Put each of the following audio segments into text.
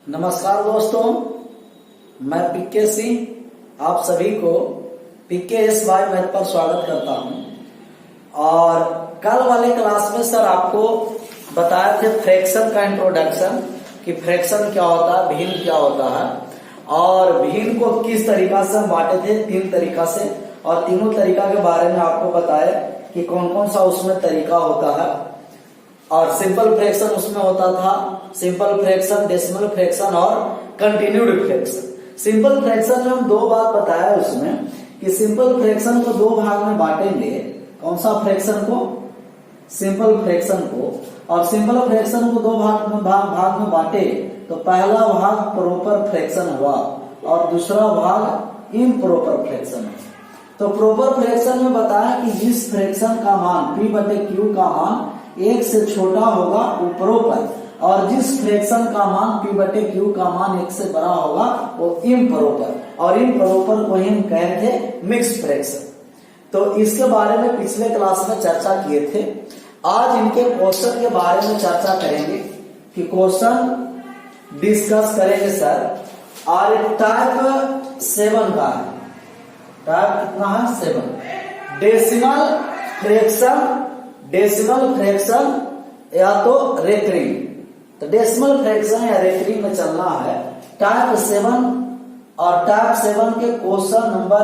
नमस्कार दोस्तों, मैं पीके सिंह आप सभी को PKSY मैथ पर स्वागत करता हूं। और कल वाले क्लास में सर आपको बताए थे फ्रैक्शन का इंट्रोडक्शन कि फ्रैक्शन क्या होता है, भिन्न क्या होता है और भिन्न को किस तरीका से हम बांटे थे, 3 तरीका से। और तीनों तरीका के बारे में आपको बताया कि कौन कौन सा उसमें तरीका होता है। और सिंपल फ्रैक्शन उसमें होता था, सिंपल फ्रैक्शन, डेसिमल फ्रैक्शन और कंटिन्यूड फ्रैक्शन। सिंपल फ्रैक्शन में हम 2 बात बताया उसमें कि सिंपल फ्रैक्शन को 2 भाग में बांटेंगे। कौन सा फ्रैक्शन को? सिंपल फ्रैक्शन को। और सिंपल फ्रैक्शन को 2 भाग में बांटे तो पहला भाग प्रॉपर फ्रैक्शन हुआ और दूसरा भाग इम्प्रॉपर फ्रैक्शन हुआ। तो प्रॉपर फ्रैक्शन में बताया कि जिस फ्रैक्शन का मान P/Q का मान 1 से छोटा होगा वो प्रॉपर, और जिस फ्रैक्शन का मान P/Q का मान 1 से बड़ा होगा वो इम्प्रॉपर। और इम्प्रॉपर को ही हम कहे थे मिक्स फ्रैक्शन। तो इसके बारे में पिछले क्लास में चर्चा किए थे। आज इनके क्वेश्चन के बारे में चर्चा करेंगे कि क्वेश्चन डिस्कस करेंगे सर। और टाइप 7 का है। टाइप कितना है? 7। डेसिमल फ्रैक्शन या तो रेकरिंग। तो डेसिमल फ्रैक्शन या रेकरिंग में चलना है। टाइप 7 और टाइप 7 के क्वेश्चन नंबर,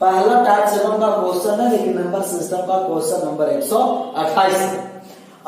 पहला टाइप 7 का क्वेश्चन है लेकिन नंबर सिस्टम का क्वेश्चन नंबर 128 है।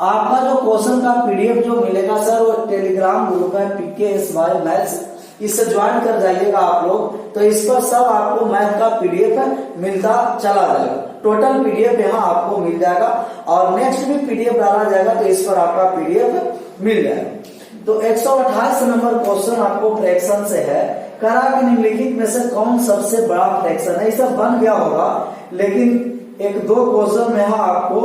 आपका जो क्वेश्चन का PDF जो मिलेगा सर वो टेलीग्राम ग्रुप है PKSY मैथ्स, इससे ज्वाइन कर जाइएगा आप लोग। तो इस पर सब आपको मैथ का PDF मिलता चला जाएगा। टोटल PDF यहाँ आपको मिल जाएगा और नेक्स्ट भी PDF डाला जाएगा तो इस पर आपका PDF मिल जाएगा। तो 128 नंबर क्वेश्चन आपको फ्रैक्शन से है। करा कि निम्नलिखित में से कौन सबसे बड़ा फ्रैक्शन है? ये सब बन गया होगा लेकिन 1-2 क्वेश्चन में यहाँ आपको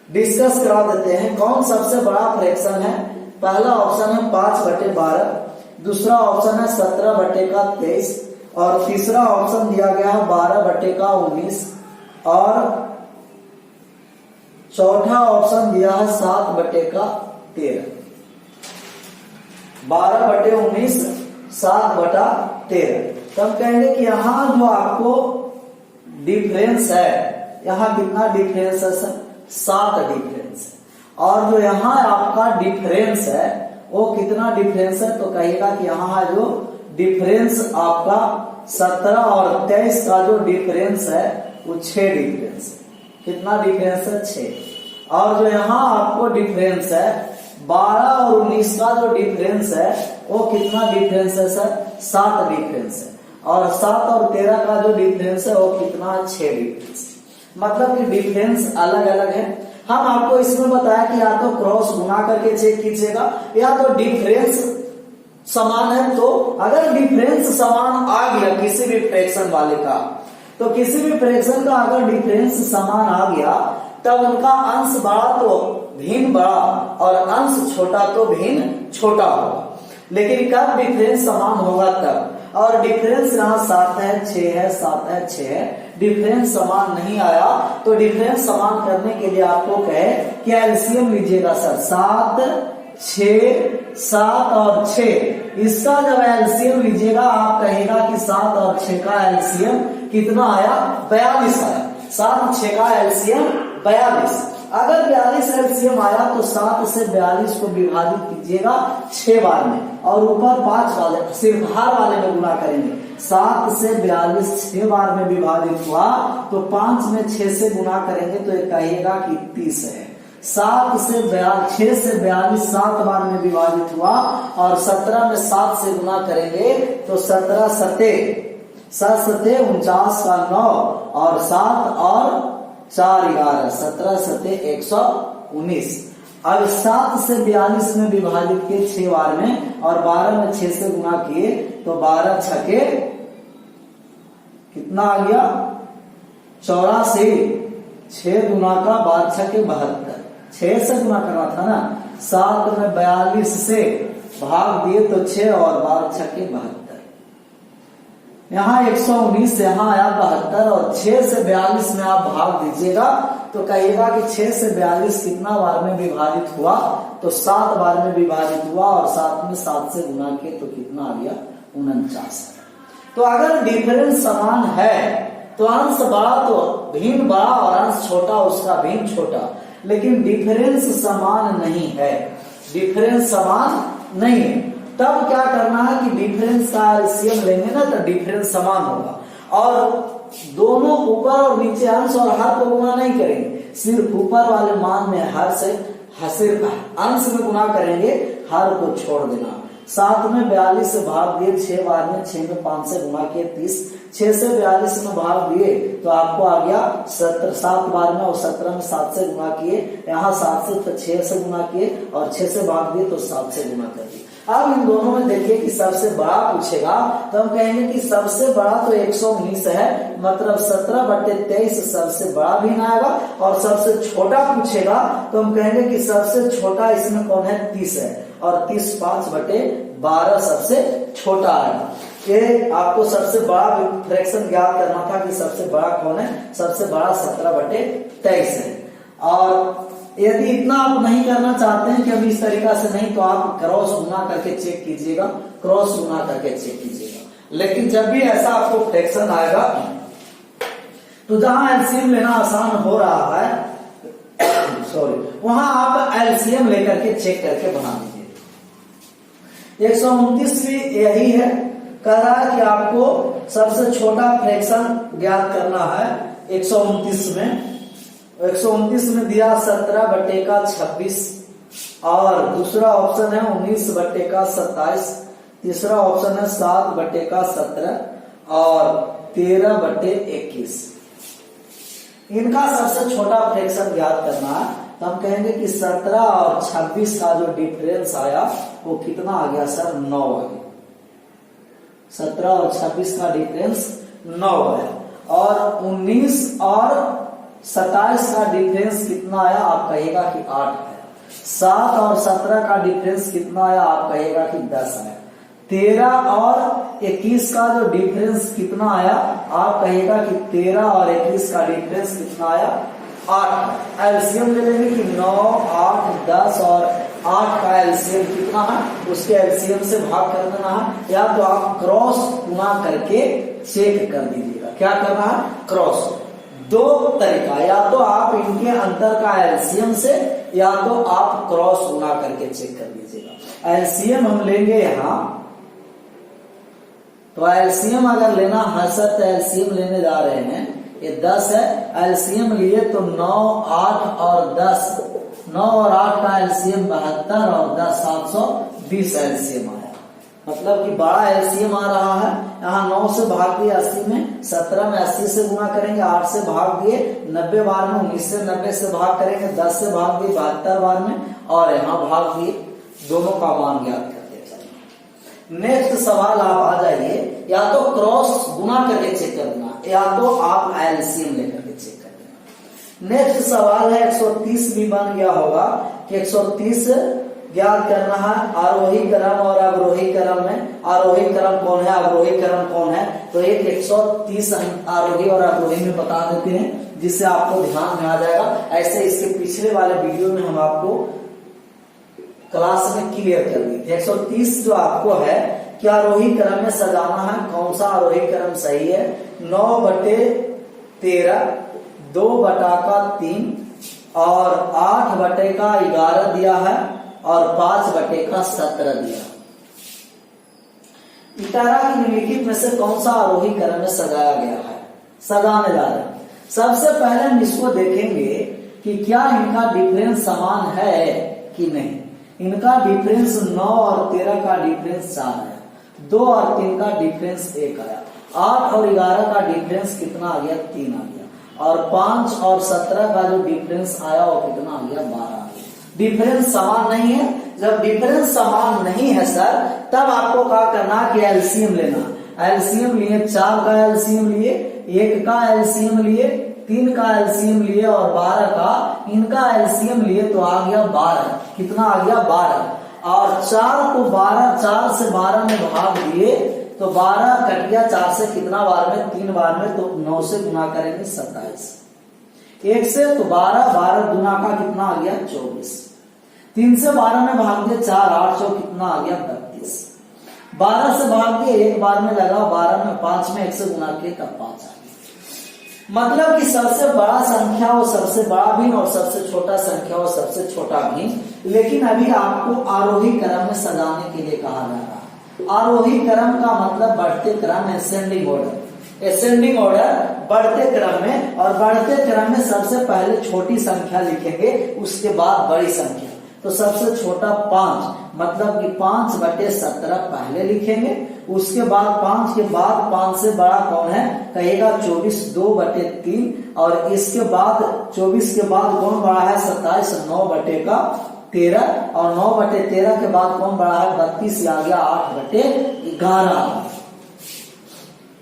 डिस्कस करा देते हैं कौन सबसे बड़ा फ्रैक्शन है। पहला ऑप्शन है 5/12, दूसरा ऑप्शन है 17/23 और तीसरा ऑप्शन दिया गया है 12/19 और चौथा ऑप्शन दिया है 7/13। 12/19, 7/13। तो हम कहेंगे कि यहाँ जो आपको डिफरेंस है, यहाँ कितना डिफरेंस है सर? 7 डिफरेंस है। और जो यहाँ आपका डिफरेंस है वो कितना डिफरेंस है? तो कहिएगा कि यहाँ जो डिफरेंस आपका 17 और 23 का जो डिफरेंस है वो 6 डिफरेंस है। कितना डिफरेंस है? 6। और जो यहाँ आपको डिफरेंस है 12 और 19 का जो डिफरेंस है वो कितना डिफरेंस है सर? 7 डिफरेंस है। और 7 और 13 का जो डिफरेंस है वो कितना? 6 डिफरेंस। मतलब कि डिफरेंस अलग अलग है। हम आपको इसमें बताया कि या तो क्रॉस गुना करके चेक कीजिएगा या तो डिफरेंस समान है। तो अगर डिफरेंस समान आ गया किसी भी फ्रैक्शन वाले का, तो किसी भी फ्रैक्शन का अगर डिफरेंस समान आ गया तब उनका अंश बड़ा तो भिन्न बड़ा और अंश छोटा तो भिन्न छोटा होगा। लेकिन कब डिफरेंस समान होगा? तब। और डिफरेंस यहाँ 7 है, 6 है, 7 है, 6 है। डिफरेंस समान नहीं आया तो डिफरेंस समान करने के लिए आपको कहे कि एलसीएम लीजिएगा सर। 7, 6, 7 और 6, इसका जब एलसीएम लीजिएगा आप कहेगा कि 7 और 6 का एलसीएम कितना आया? 42 आया। 7, 6 का एलसीएम 42। अगर 42 एलसीएम आया तो 7 से 42 को विभाजित कीजिएगा 6 बार में और ऊपर 5 वाले सिर्फ भार वाले में गुना करेंगे। 7 से 42 6 बार में विभाजित हुआ तो 5 में 6 से गुना करेंगे तो ये कहिएगा कि 30 है। 6 से 42 7 बार में विभाजित हुआ और 17 में 7 से गुना करेंगे तो 17 सते 49 का 9 और 7 और 4 11, 17 सते 119। अब 7 से 42 में विभाजित किए 6 बार में और 12 में 6 से गुना किए तो 12 छके कितना आ गया? 84। 6 गुना का 12 छके 72। 6 से गुना करना था ना। 7 में 42 से भाग दिए तो 6 और 12 छके 72। यहाँ 119, यहाँ आया 72 और 6 से 42 में आप भाग दीजिएगा तो कहिएगा कि 6 से 42 कितना बार में विभाजित हुआ, तो 7 बार में विभाजित हुआ और 7 में 7 से गुना किए तो कितना आ गया 49। तो अगर डिफरेंस समान है तो अंश बड़ा तो भिन्न बड़ा और अंश छोटा उसका भिन्न छोटा, लेकिन डिफरेंस समान नहीं है, डिफरेंस समान नहीं है, तब क्या करना है कि डिफरेंस का एलसीएम लेंगे ना तो डिफरेंस समान होगा और दोनों ऊपर और नीचे अंश और हर को गुना नहीं करेंगे, सिर्फ ऊपर वाले मान में हर से सिर्फ अंश में गुना करेंगे, हर को छोड़ देना। 7 में 42 से भाग दिए 6 बार में, 6 में 5 से गुना किए 30, 6 से 42 में भाग दिए तो आपको आ गया 17, 7 बार में और 17 में 7 से गुना किए, यहाँ 7 से 6 से गुना किए और 6 से भाग दिए तो 7 से गुना कर दिए। अब इन दोनों में देखिए कि सबसे बड़ा पूछेगा तो हम कहेंगे कि सबसे बड़ा तो 119 है, मतलब 17/23 सबसे बड़ा भिन्न आएगा, और सबसे छोटा पूछेगा तो हम कहेंगे कि सबसे छोटा इसमें कौन है 30 है और 30 5/12 सबसे छोटा आएगा। ये आपको सबसे बड़ा फ्रैक्शन ज्ञात करना था कि सबसे बड़ा कौन है, सबसे बड़ा 17/23 है। और यदि इतना आप नहीं करना चाहते हैं कि अभी इस तरीका से नहीं, तो आप क्रॉस गुना करके चेक कीजिएगा, क्रॉस गुना करके चेक कीजिएगा। लेकिन जब भी ऐसा आपको फ्रैक्शन आएगा तो जहां एलसीएम लेना आसान हो रहा है सॉरी, वहां आप एलसीएम लेकर के चेक करके बना दीजिए। 129 भी यही है, कह रहा है कि आपको सबसे छोटा फ्रैक्शन ज्ञात करना है। 129 में दिया 17/26 और दूसरा ऑप्शन है 19/27, तीसरा ऑप्शन है 7/17 और 13/21। इनका सबसे छोटा फ्रैक्शन ज्ञात करना है तो हम कहेंगे कि 17 और 26 का जो डिफरेंस आया वो कितना आ गया सर, 9 आ गया। 17 और 26 का डिफरेंस 9 है और 19 और 27 का डिफरेंस कितना आया, आप कहेगा कि 8 है। 7 और 17 का डिफरेंस कितना आया, आप कहेगा कि 10 है। 13 और 21 का जो डिफरेंस कितना आया, आप कहेगा कि 13 और 21 का डिफरेंस कितना आया, 8। एलसीएम ले लेंगे कि 9, 8, 10 और 8 का एलसीएम कितना है, उसके एलसीएम से भाग कर देना है, या तो आप क्रॉस गुना करके चेक कर दीजिएगा। क्या करना है, क्रॉस। दो तरीका, या तो आप इनके अंतर का एलसीएम से या तो आप क्रॉस गुना करके चेक कर लीजिएगा। एलसीएम हम लेंगे यहां, तो एलसीएम अगर लेना है सर तो एलसीएम लेने जा रहे हैं, ये 10 है, एलसीएम लिए तो 9, 8 और 10, 9 और 8 का एलसीएम 72 और 10 720 एलसीएम आया, मतलब कि बड़ा एलसीएम आ रहा है। यहाँ 9 से भाग दिए 80 में, 17 में 80 से गुना करेंगे, 8 से भाग दिए 90 बार में, 19 से 90 से भाग करेंगे, 10 से भाग दिए 72 बार में और यहाँ भाग दिए, दोनों का मान ज्ञात करते चलिए। नेक्स्ट सवाल आप आ जाइए, या तो क्रॉस गुना करके चेक करना या तो आप एलसीएम लेकर के चेक कर देना। नेक्स्ट सवाल है 130 भी बन गया होगा कि 130 ज्ञात करना है आरोही क्रम और अवरोही क्रम में। आरोही क्रम कौन है, अवरोही क्रम कौन है, तो एक 130 आरोही और अवरोही में बता देते हैं जिससे आपको ध्यान में आ जाएगा। ऐसे इसके पिछले वाले वीडियो में हम आपको क्लास में क्लियर कर दी थी। 130 जो आपको है कि आरोही क्रम में सजाना है, कौन सा आरोही क्रम सही है, 9/13, 2/3 और 8/11 दिया है और 5/17 दिया। इटारा की निम्नलिखित में से कौन सा आरोही क्रम में सजाया गया है, सजाने जा रहे हैं। सबसे पहले हम इसको देखेंगे कि क्या इनका डिफरेंस समान है कि नहीं। इनका डिफरेंस 9 और 13 का डिफरेंस 4 है, 2 और 3 का डिफरेंस 1 आया, 8 और 11 का डिफरेंस कितना आ गया, 3 आ गया, और 5 और 17 का जो डिफरेंस आया वो कितना आ गया, 12 आ गया। डिफरेंस समान नहीं है। जब डिफरेंस समान नहीं है सर, तब आपको क्या करना कि एलसीएम लेना। एलसीएम लिए, 4 का एलसीएम लिए, 1 का एलसीएम लिए, 3 का एलसीएम लिए और 12 का इनका एलसीएम लिए तो आ गया 12। कितना आ गया, 12। और 4 को 12, 4 से 12 में भाग दिए तो 12 कट गया 4 से कितना बार में, 3 बार में, तो 9 से गुना करेंगे 27। 1 से तो 12, 12 गुना का कितना आ गया 24। 3 से 12 में भाग दिए 4, 8 सौ कितना आ गया 32। 12 से भाग दिए, एक बार में लगा, 12 में 5 में 1 से गुना किए तब 5 आ गया। मतलब कि सबसे बड़ा संख्या वो सबसे बड़ा भिन्न और सबसे छोटा संख्या वो सबसे छोटा भिन्न। लेकिन अभी आपको आरोही क्रम में सजाने के लिए कहा जा रहा है। आरोही क्रम का मतलब बढ़ते क्रम, एसेंडिंग ऑर्डर। एसेंडिंग ऑर्डर बढ़ते क्रम में, और बढ़ते क्रम में सबसे पहले छोटी संख्या लिखेंगे, उसके बाद बड़ी संख्या। तो सबसे छोटा 5, मतलब कि 5/17 पहले लिखेंगे, उसके बाद 5 के बाद 5 से बड़ा कौन है, कहेगा 24, 2/3, और इसके बाद 24 के बाद कौन बड़ा है 27, 9/13, और 9/13 के बाद कौन बड़ा है 32, आ गया 8/11।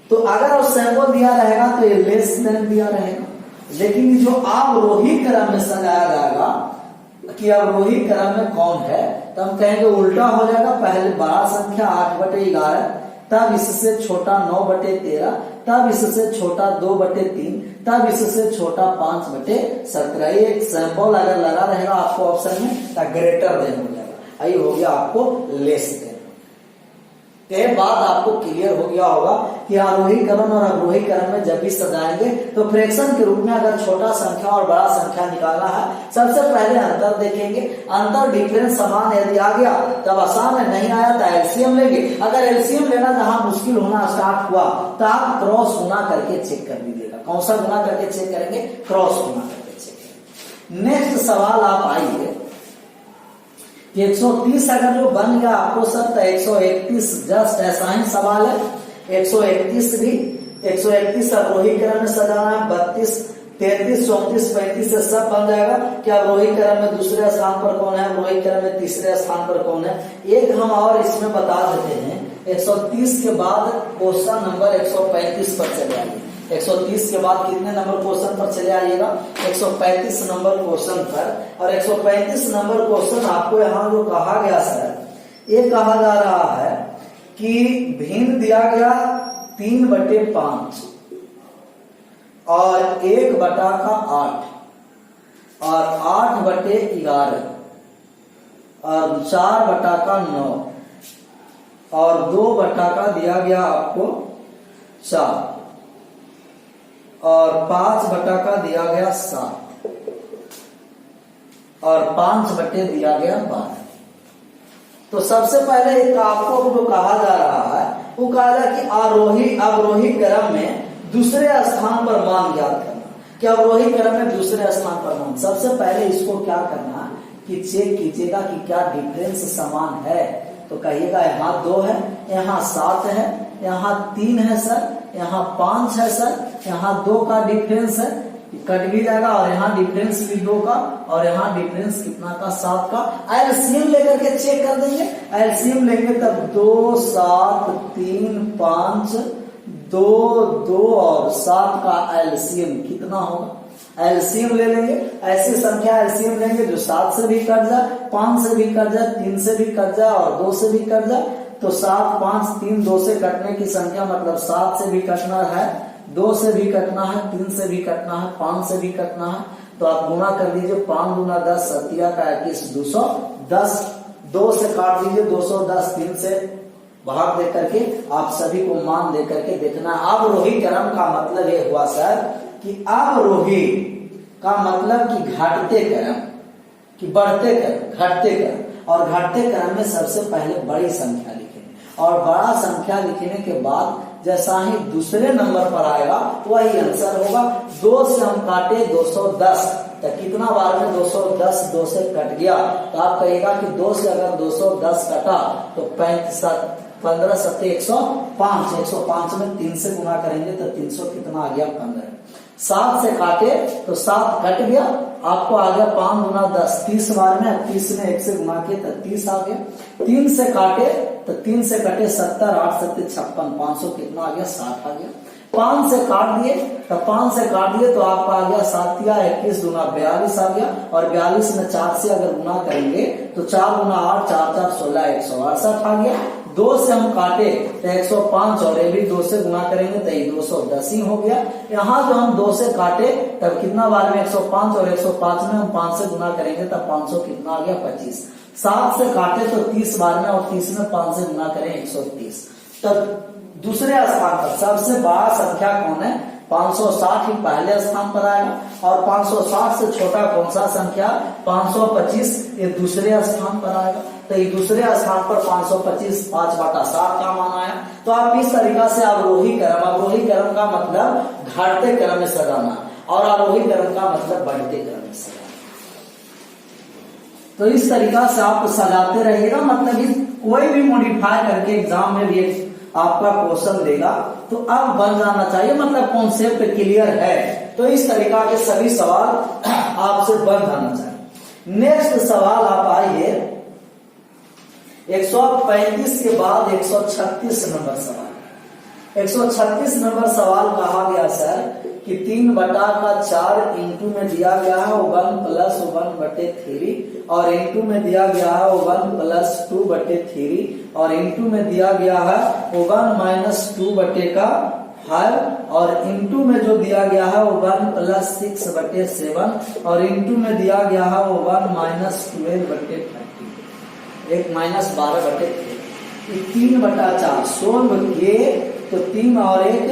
तो अगर वो सैंपल दिया रहेगा तो ये लेस देन दिया रहेगा। लेकिन जो अवरोही क्रम में सजाया जाएगा कि अवरोही क्रम में कौन है, तो हम कहेंगे उल्टा हो जाएगा। पहले बड़ा संख्या 8/11, तब इससे छोटा 9/13, तब इससे छोटा 2/3, तब इससे छोटा 5/17। ये सैंपल अगर लगा रहेगा आपको ऑप्शन में तो ग्रेटर देन हो जाएगा। यही हो गया आपको लेस देन। ये बात आपको क्लियर हो गया होगा कि आरोही क्रम और अवरोही क्रम में जब भी सजाएंगे तो फ्रैक्शन के रूप में अगर छोटा संख्या और बड़ा संख्या निकालना है, सबसे पहले अंतर देखेंगे। अंतर डिफरेंस समान यदि आ गया तब आसान है, नहीं आया तो एलसीएम लेंगे। अगर एलसीएम लेना जहां मुश्किल होना स्टार्ट हुआ तो आप क्रॉस गुना करके चेक कर लीजिएगा। कौन सा गुना करके चेक करेंगे, क्रॉस गुना करके चेक करेंगे। नेक्स्ट सवाल आप आइए, 130 अगर जो बन गया आपको सर तो 131 जस्ट ऐसा ही सवाल है। 131 भी 131 अवरोही क्रम में सजाना है। 32, 33, 34, 35 से सब बन जाएगा। क्या अवरोही क्रम में दूसरे स्थान पर कौन है, अवरोही क्रम में तीसरे स्थान पर कौन है। एक हम और इसमें बता देते हैं, 130 के बाद क्वेश्चन नंबर 135 पर चले आइए। 130 के बाद कितने नंबर क्वेश्चन पर चले आइएगा, 135 नंबर क्वेश्चन पर। और 135 नंबर क्वेश्चन आपको यहाँ जो कहा गया सर, ये कहा जा रहा है कि भिन्न दिया गया 3/5 और 1/8 और 8/11 और 4/9 और 2 दिया गया आपको 4 और 5 दिया गया 7 और 5 दिया गया 12। तो सबसे पहले एक आपको जो कहा जा रहा है वो कहा जा कि आरोही अवरोही क्रम में दूसरे स्थान पर मान ज्ञात करना। कि अवरोही क्रम में दूसरे स्थान पर मान, सबसे पहले इसको क्या करना कि चेक कीजिएगा कि क्या डिफरेंस समान है। तो कहिएगा यहाँ 2 है, यहाँ 7 है, यहाँ 3 है सर, यहाँ 5 है सर, यहाँ 2 का डिफरेंस है, कट भी जाएगा। और यहाँ डिफरेंस भी 2 का, और यहाँ डिफरेंस कितना का 7 का। एलसीएम लेकर के चेक कर देंगे। एलसीएम लेंगे तब 2, 7, 3, 5, 2, 2 और 7 का एलसीएम कितना होगा। एलसीएम ले लेंगे, ऐसी संख्या एलसीएम लेंगे जो 7 से भी कट जाए, 5 से भी कट जाए, 3 से भी कट जाए और 2 से भी कट जाए। तो 7, 5, 3, 2 से कटने की संख्या मतलब 7 से भी कटना है, 2 से भी कटना है, 3 से भी कटना है, 5 से भी कटना है। तो आप गुना कर दीजिए, 5 दूना 10, 7 का 21, 210। 2 से काट दीजिए 210, 3 से भाग दे करके आप सभी को मान दे करके देखना। अवरोही क्रम का मतलब ये हुआ सर कि अवरोही का मतलब कि घटते क्रम, कि बढ़ते क्रम, घटते क्रम। और घटते क्रम में सबसे पहले बड़ी संख्या लिखेंगे और बड़ा संख्या लिखने के बाद जैसा ही दूसरे नंबर पर आएगा वही आंसर होगा। 2 से हम काटे 210, तो कितना बार में 210 2 से कट गया। तो आप कहिएगा कि 2 से अगर 210 कटा तो 15 7 105, 105 में 3 से गुना करेंगे तो 300 कितना आ गया 15। 7 से काटे तो 7 कट गया, आपको आ गया 5 गुना 10, 30 बार में, 30 में 1 से गुना किया तो 30 आ गया। 3 से काटे तो 3 से कटे 70, 8 7 56, 500 कितना आ गया 60 आ गया। 5 से काट दिए तो 5 से काट दिए तो आपका आ गया 7 या 21 गुना 42 आ गया। और 42 में 4 से अगर गुना करेंगे तो 4 गुना 8, 4 4 16, 168 आ गया। 2 से हम काटे तो 105 और ये भी 2 से गुना करेंगे तो ये 210 ही हो गया। यहाँ जो हम 2 से काटे तब कितना बार में 105 और 105 में हम 5 से गुना करेंगे तब 500 कितना आ गया 25। 7 से काटे तो 30 बार में और 30 में 5 से गुना करें 130। तब दूसरे स्थान पर सबसे बड़ा संख्या कौन है? 560 ही पहले स्थान पर आएगा और 560 से छोटा कौन सा संख्या? 525 ये दूसरे स्थान पर आएगा। तो ये दूसरे स्थान पर 525 5/7 का मान आया। तो आप इस तरीका से अवरोही क्रम का मतलब घटते क्रम में सजाना और आरोही क्रम का मतलब बढ़ते क्रम में सजाना। तो इस तरीका से आप सजाते रहिएगा। मतलब कोई भी मॉडिफाई करके एग्जाम में भी आपका क्वेश्चन देगा तो अब बन जाना चाहिए, मतलब कॉन्सेप्ट क्लियर है। तो इस तरीका के सभी सवाल आपसे बन जाना चाहिए। नेक्स्ट सवाल आप आइए 135 के बाद 136 नंबर सवाल। 136 नंबर सवाल कहा गया सर कि 3/4 इंटू में दिया गया है 1 + 1/3 और इंटू में दिया गया है 1 + 2/3 और इंटू में दिया गया है 1 - 2/5 और इंटू में जो दिया गया है 1 + 6/7 और इंटू में दिया गया है 1 - 12/30 1 - 12/3 3/4 सोल्व किए तो 3 और 1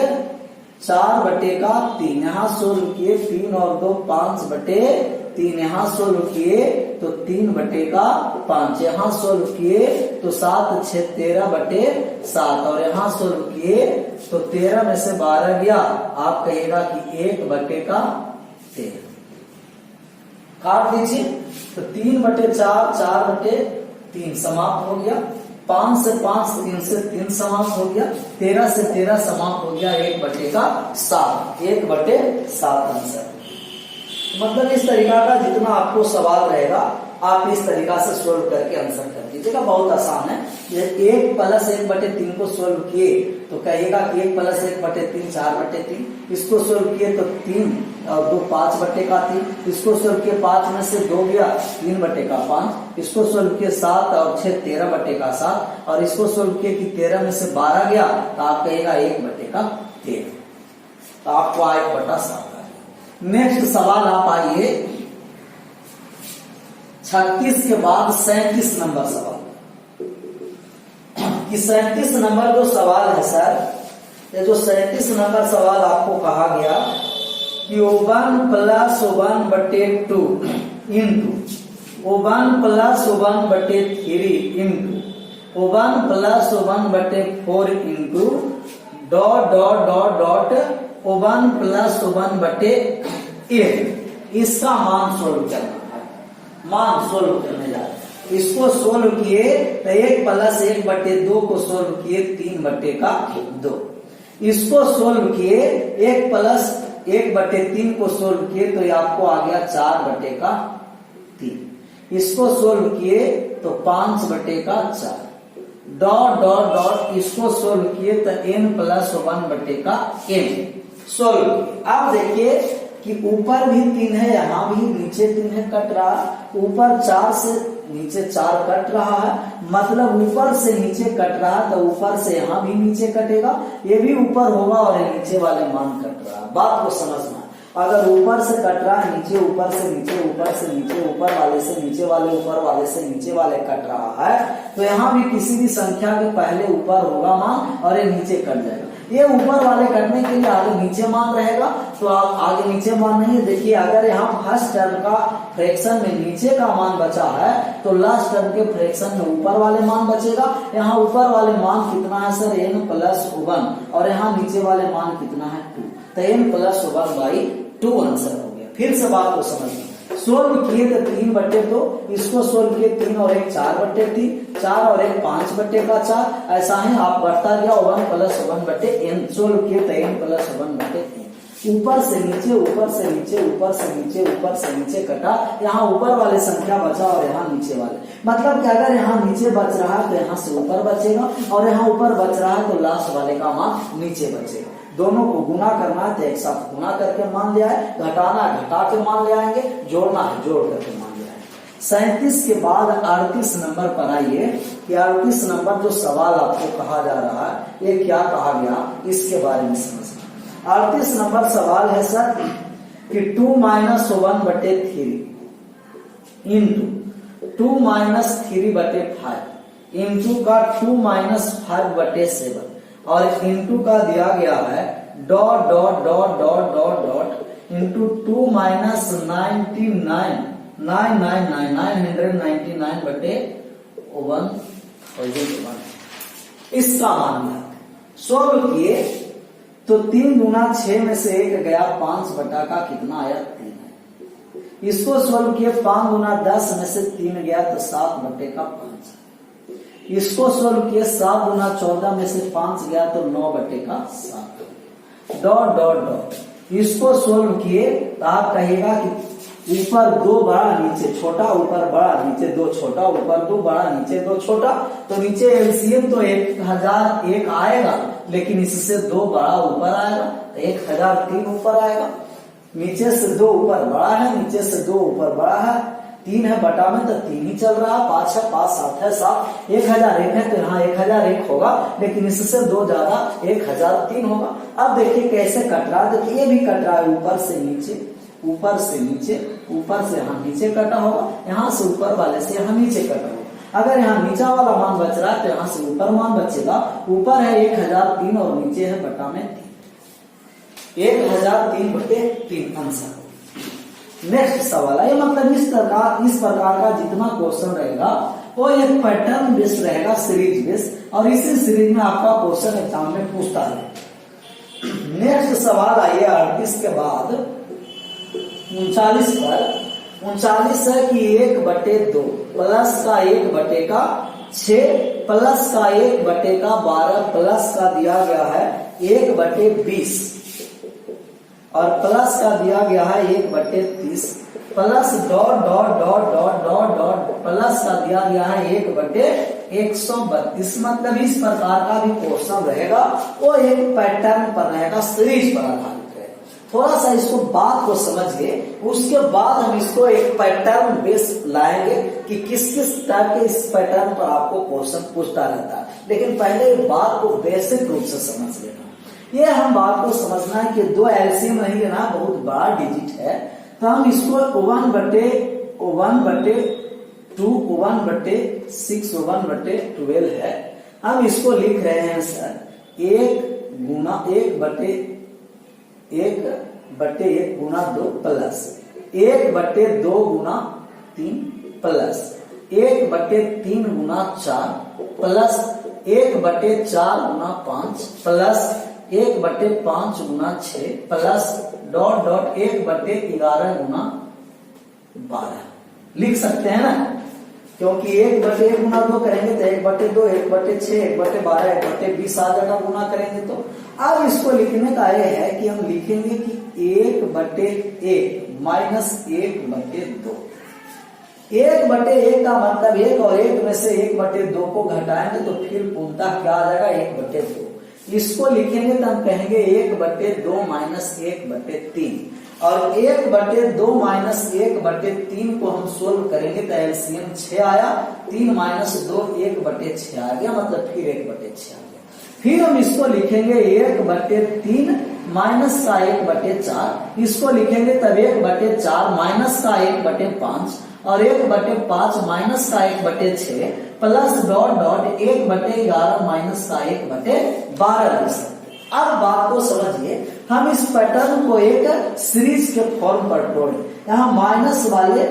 4/3 यहाँ सोल्व किए 3 और 2 5/3 यहाँ सोल्व किए तो 3/5 यहाँ सोल्व किए तो 7 6 13/7 और यहाँ सोल्व किए तो 13 में से 12 गया। आप कहिएगा कि 1/13 काट दीजिए तो 3/4 4/3 समाप्त हो गया। 5 से 5 3 से 3 समाप्त हो गया। 13 से 13 समाप्त हो गया 1/7 1/7 आंसर। मतलब इस तरीका का जितना आपको सवाल रहेगा आप इस तरीका से सोल्व करके आंसर कर दीजिएगा। बहुत आसान है। ये 1 + 1/3 को सोल्व किए तो कहिएगा कि 1 + 1/3 4/3। इसको सोल्व किए तो 3 और 2 5/3। इसको सोल्व किए 5 में से 2 गया 3/5। इसको सोल्व किए 7 और 6 13/7 और इसको सोल्व किए कि 13 में से 12 गया तो आप कहिएगा 1/13। तो आपको 1/7। नेक्स्ट सवाल आप आइए 36 के बाद 37 नंबर सवाल। कि 37 नंबर जो सवाल है सर, ये जो 37 नंबर सवाल आपको कहा गया कि 1 + 1/2 इंटू 1 + 1/3 इंटू 1 + 1/4 इंटू ... 1 + 1/8 इसका मान सोल्व करना है। मान सोल्व करने जा रहे हैं। इसको सोल्व किए तो 1 + 1/2 को सोल्व किए 3/2। इसको सोल्व किए 1 + 1/3 को सोल्व किए तो ये आपको आ गया 4/3। इसको सोल्व किए तो 5/4 ... इसको सोल्व किए तो n + 1/n सोल्व। अब देखिए कि ऊपर भी 3 है यहाँ भी नीचे 3 है कट रहा। ऊपर 4 से नीचे 4 कट रहा है, मतलब ऊपर से नीचे कट रहा है तो ऊपर से यहाँ भी नीचे कटेगा। ये भी ऊपर होगा और ये नीचे वाले मान कट रहा है। बात को समझना। अगर ऊपर से कट रहा है नीचे, ऊपर से नीचे, ऊपर से नीचे, ऊपर वाले से नीचे वाले, ऊपर वाले से नीचे वाले कट रहा है तो यहाँ भी किसी भी संख्या के पहले ऊपर होगा मान और ये नीचे कट जाएगा। ये ऊपर वाले कटने के लिए आगे नीचे मान रहेगा तो आप आगे नीचे मान नहीं है। देखिए अगर यहाँ फर्स्ट टर्म का फ्रैक्शन में नीचे का मान बचा है तो लास्ट टर्म के फ्रैक्शन में ऊपर वाले मान बचेगा। यहाँ ऊपर वाले मान कितना है सर? n + 1 और यहाँ नीचे वाले मान कितना है 2 तो n + 1/2 आंसर हो गया। फिर से बात को समझिए। सोल्व किए तो 3/2, इसको सोल्व किए 3 और 1 4/3, 4 और 1 5/4। ऐसा ही आप बढ़ता गया 1 + 1/n सोल्व किए तो n + 1/n। ऊपर से नीचे, ऊपर से नीचे, ऊपर से नीचे, ऊपर से नीचे कटा। यहाँ ऊपर वाले संख्या बचा और यहाँ नीचे वाले, मतलब कि अगर यहाँ नीचे बच रहा है तो यहाँ से ऊपर बचेगा और यहाँ ऊपर बच रहा है तो लास्ट वाले का मान नीचे बचेगा। दोनों को गुना करना है तो एक साथ गुना करके मान ले आए, घटाना है घटा के मान ले आएंगे, जोड़ना है जोड़ करके मान ले आएंगे। 37 के बाद 38 नंबर पर आइए कि 38 नंबर जो सवाल आपको कहा जा रहा है ये क्या कहा गया, इसके बारे में समझना। 38 नंबर सवाल है सर कि 2 - 1/3 इंटू 2 - 3/5 इंटू का 2 - 5/7 और इंटू का दिया गया है dot dot dot dot dot dot into 2 - 99999 इसका मान लिया। सोल्व किए तो 3 गुना 6 में से 1 गया, 5 बटा का कितना आया, 3 है। इसको सोल्व किए 5 गुना 10 में से 3 गया तो 7 बटे का 5। इसको सोल्व किए 7 गुना 14 में से 5 गया तो 9 बटे का 7। डॉट डॉट डॉट इसको सोल्व किए तो आप कहिएगा कि ऊपर 2 बड़ा नीचे छोटा, ऊपर बड़ा नीचे 2 छोटा, ऊपर 2 बड़ा नीचे 2 छोटा, तो नीचे एलसीएम तो 1001 आएगा, लेकिन इससे 2 बड़ा ऊपर आएगा तो 1003 ऊपर आएगा। नीचे से 2 ऊपर बड़ा है, नीचे से 2 ऊपर बड़ा है, 3 है बटा में तो 3 ही चल रहा, 5 है 5 7 है 7, 1001 है तो यहाँ 1001 होगा, लेकिन इससे 2 ज्यादा 1003 होगा। अब देखिए कैसे कट रहा है, देखिए ये भी कट रहा है ऊपर से नीचे, ऊपर से नीचे, ऊपर से यहाँ नीचे कटा होगा, यहाँ से ऊपर वाले से यहाँ नीचे कटा होगा। अगर यहाँ नीचा वाला मान बच रहा है तो यहाँ से ऊपर मान बचेगा। ऊपर है 1003 और नीचे है बटा में 3, 1003/3 आंसर। नेक्स्ट सवाल है, मतलब इस प्रकार का जितना क्वेश्चन रहेगा वो एक पैटर्न बेस्ड रहेगा, सीरीज बेस्ड, और इसी सीरीज में आपका क्वेश्चन एग्जाम में पूछता है। नेक्स्ट सवाल आइए 38 के बाद 39 पर। 39 है कि 1/2 प्लस का 1/6 प्लस का 1/12 प्लस का दिया गया है 1/20 और प्लस का दिया गया है 1/30 plus dot dot dot dot dot dot plus का दिया गया है 1/132। मतलब इस प्रकार का भी क्वेश्चन रहेगा, वो एक पैटर्न पर रहेगा, सीरीज पर आधारित। थोड़ा सा इसको बात को समझिए, उसके बाद हम इसको एक पैटर्न बेस लाएंगे कि किस किस टाइप के इस पैटर्न पर आपको क्वेश्चन पूछता रहता है। लेकिन पहले बात को बेसिक रूप से समझ लेना। ये हम बात को समझना है कि 2 एलसीएम नहीं लेना, बहुत बड़ा डिजिट है, तो हम इसको 1/2 1/6 1/12 है। हम इसको लिख रहे हैं सर 1 गुना 1/1 गुना 2 प्लस 1/2 गुना 3 प्लस 1/3 गुना 4 प्लस 1/4 गुना 5 प्लस 1/5 गुना 6 प्लस डॉट डॉट 1/11 गुना 12 लिख सकते हैं ना, क्योंकि 1/1 गुना 2 करेंगे तो 1/2 1/6 1/12 1/20 आ जाएगा, गुना करेंगे तो। अब इसको लिखने का यह है कि हम लिखेंगे कि 1/1 माइनस 1/2। 1/1 का मतलब 1 और 1 में से 1/2 को घटाएंगे तो फिर पूर्णतः क्या आ जाएगा 1/2। इसको लिखेंगे तो हम कहेंगे 1/2 माइनस 1/3 और 1/2 माइनस 1/3 को हम सोल्व करेंगे तो एलसीएम 6 आया, 3 माइनस 2 1/6 आ गया, मतलब फिर 1/6 आ गया। फिर हम इसको लिखेंगे 1/3 माइनस का 1/4, इसको लिखेंगे तब 1/4 माइनस का 1/5 और 1/5 माइनस का 1/6 प्लस डॉट डॉट 1/11 माइनस का 1/12 लिख सकते। अब बात को समझिए, हम इस पैटर्न को एक सीरीज के फॉर्म पर तोड़े। यहाँ माइनस वाले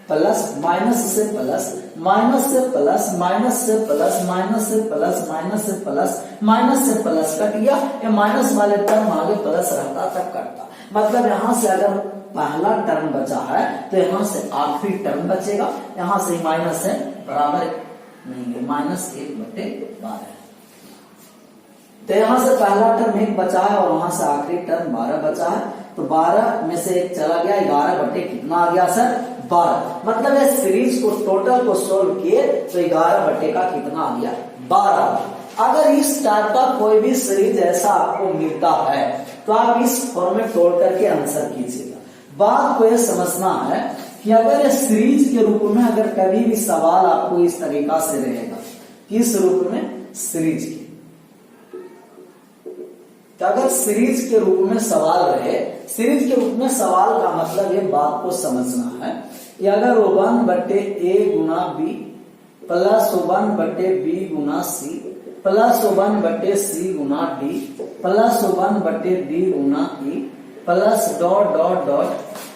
प्लस, माइनस से प्लस, माइनस से प्लस, माइनस से प्लस, माइनस से प्लस, माइनस से प्लस, माइनस से प्लस कट गया। ये माइनस वाले टर्म आगे प्लस रहता तब कटता, मतलब यहाँ से अगर पहला टर्म बचा है तो यहाँ से आखिरी टर्म बचेगा। यहाँ से माइनस है बराबर नहीं है, माइनस 1/12 है। तो यहाँ से पहला टर्म 1 बचा है और वहां से आखिरी टर्म 12 बचा है, तो 12 में से 1 चला गया, 11 कितना आ गया सर 12। मतलब ये सीरीज को टोटल को सोल्व किए तो 11 का कितना आ गया 12। अगर इस टाइप का कोई भी सीरीज ऐसा आपको मिलता है तो आप इस फॉर्म में तोड़ करके आंसर कीजिएगा। बात को यह समझना है कि अगर ये सीरीज के रूप में अगर कभी भी सवाल आपको इस तरीका से रहेगा, किस रूप में, सीरीज के, तो अगर सीरीज के रूप में सवाल रहे, सीरीज के रूप में सवाल का मतलब ये बात को समझना है कि अगर 1/a गुना बी प्लस 1/b गुना सी प्लस 1/c गुना डी प्लस 1/d गुना E plus dot dot dot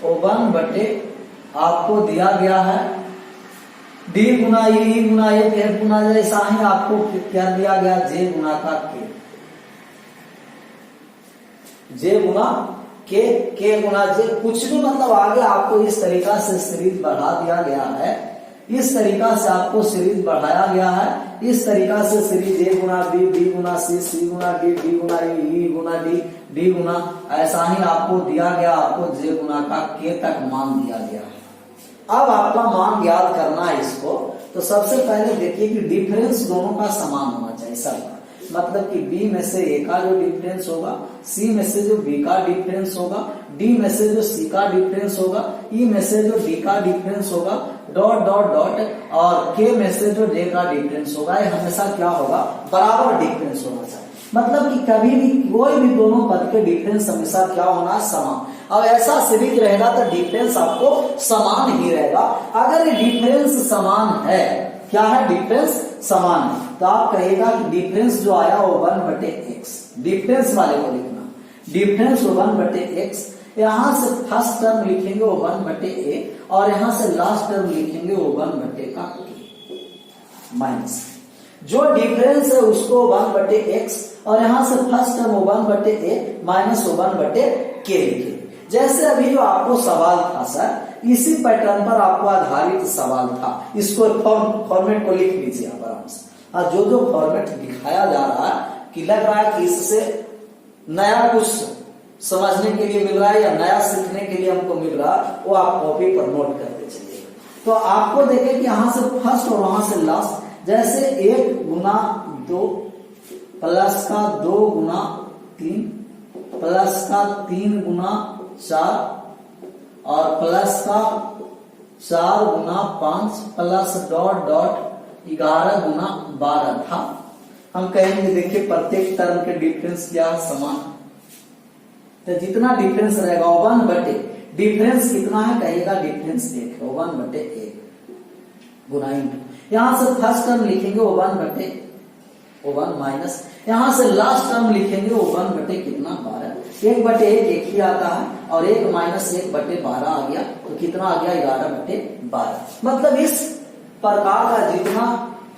1/, आपको दिया गया है डी गुना ई गुना एफ गुना, ऐसा ही आपको क्या दिया गया, जे गुना का के, जे गुना के गुना जे, कुछ भी मतलब आगे आपको इस तरीका से सीरीज बढ़ा दिया गया है, इस तरीका से आपको सीरीज बढ़ाया गया है, इस तरीका से सीरीज ए गुना बी, बी गुना सी गुना डी, डी गुना ई गुना डी गुना, ऐसा ही आपको दिया गया, आपको जे गुना का के तक मान दिया गया है। अब आपका मान याद करना है इसको, तो सबसे पहले देखिए कि डिफरेंस दोनों का समान होना चाहिए सबका, मतलब कि बी में से ए का जो डिफरेंस होगा, सी में से जो बी का डिफरेंस होगा, डी में से जो सी का डिफरेंस होगा, ई में से जो डी का डिफरेंस होगा, डॉट डॉट डॉट, और के में से जो जे का डिफरेंस होगा, ये हमेशा क्या होगा, बराबर डिफरेंस होना चाहिए। मतलब कि कभी भी कोई भी दोनों पद के डिफरेंस हमेशा क्या होना, समान। अब ऐसा सीरीज रहेगा तो डिफरेंस आपको समान ही रहेगा। अगर ये डिफरेंस समान है, क्या है, डिफरेंस समान है, तो आप कहेगा कि डिफरेंस जो आया वो 1/x, डिफरेंस वाले को लिखना, डिफरेंस 1/x, यहां से फर्स्ट टर्म लिखेंगे वो 1/a और यहां से लास्ट टर्म लिखेंगे वो 1/k माइनस, जो डिफरेंस है उसको 1/x और यहां से first term 1/a minus 1/k लिखेंगे। जैसे अभी जो आपको सवाल था सर, इसी पैटर्न पर आपको आधारित सवाल था, इसको फॉर्मेट को लिख लीजिए आप आराम से। और जो जो फॉर्मेट दिखाया जा रहा है कि लग रहा है कि इससे नया कुछ समझने के लिए मिल रहा है या नया सीखने के लिए हमको मिल रहा है, वो आप कॉपी पर नोट करते चलिए। तो आपको देखें कि यहां से फर्स्ट और वहां से लास्ट, जैसे 1 गुना 2 प्लस का 2 गुना 3 प्लस का 3 गुना 4 और प्लस का 4 गुना 5 प्लस डॉट डॉट 11 गुना 12 था। हम कहेंगे देखिए प्रत्येक टर्म के डिफरेंस क्या समान, तो जितना डिफरेंस रहेगा 1/, डिफरेंस कितना है कहिएगा, डिफरेंस 1 है, 1/1 गुना इंटू, यहां से फर्स्ट टर्म लिखेंगे वो 1/1 माइनस, यहां से लास्ट टर्म लिखेंगे वो 1/, कितना 12, 1/1 एक ही आता है और 1 माइनस 1/12 आ गया, तो कितना आ गया 11/12। मतलब इस प्रकार का जितना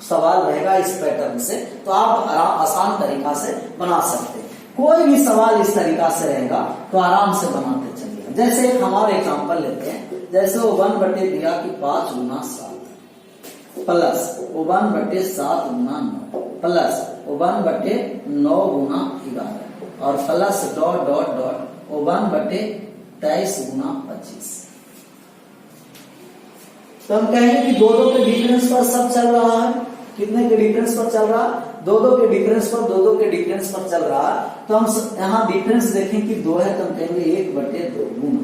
सवाल रहेगा इस पैटर्न से, तो आप आसान तरीका से बना सकते हैं। कोई भी सवाल इस तरीका से रहेगा तो आराम से बनाते चलिए। जैसे एक हमारे एग्जांपल लेते हैं, जैसे वो 1/, दिया कि 5 गुना 7 प्लस 1/7 गुना 9 प्लस 1/9 गुना 11 और प्लस डॉट डॉट डॉट 1/23 गुना 25। तो हम कहेंगे कि दो के डिफरेंस पर सब चल रहा है, कितने के डिफरेंस पर चल रहा है, 2 के डिफरेंस पर, 2 के डिफरेंस पर चल रहा है। तो हम यहाँ डिफरेंस देखें कि 2 है तो हम कहेंगे 1/2 गुना,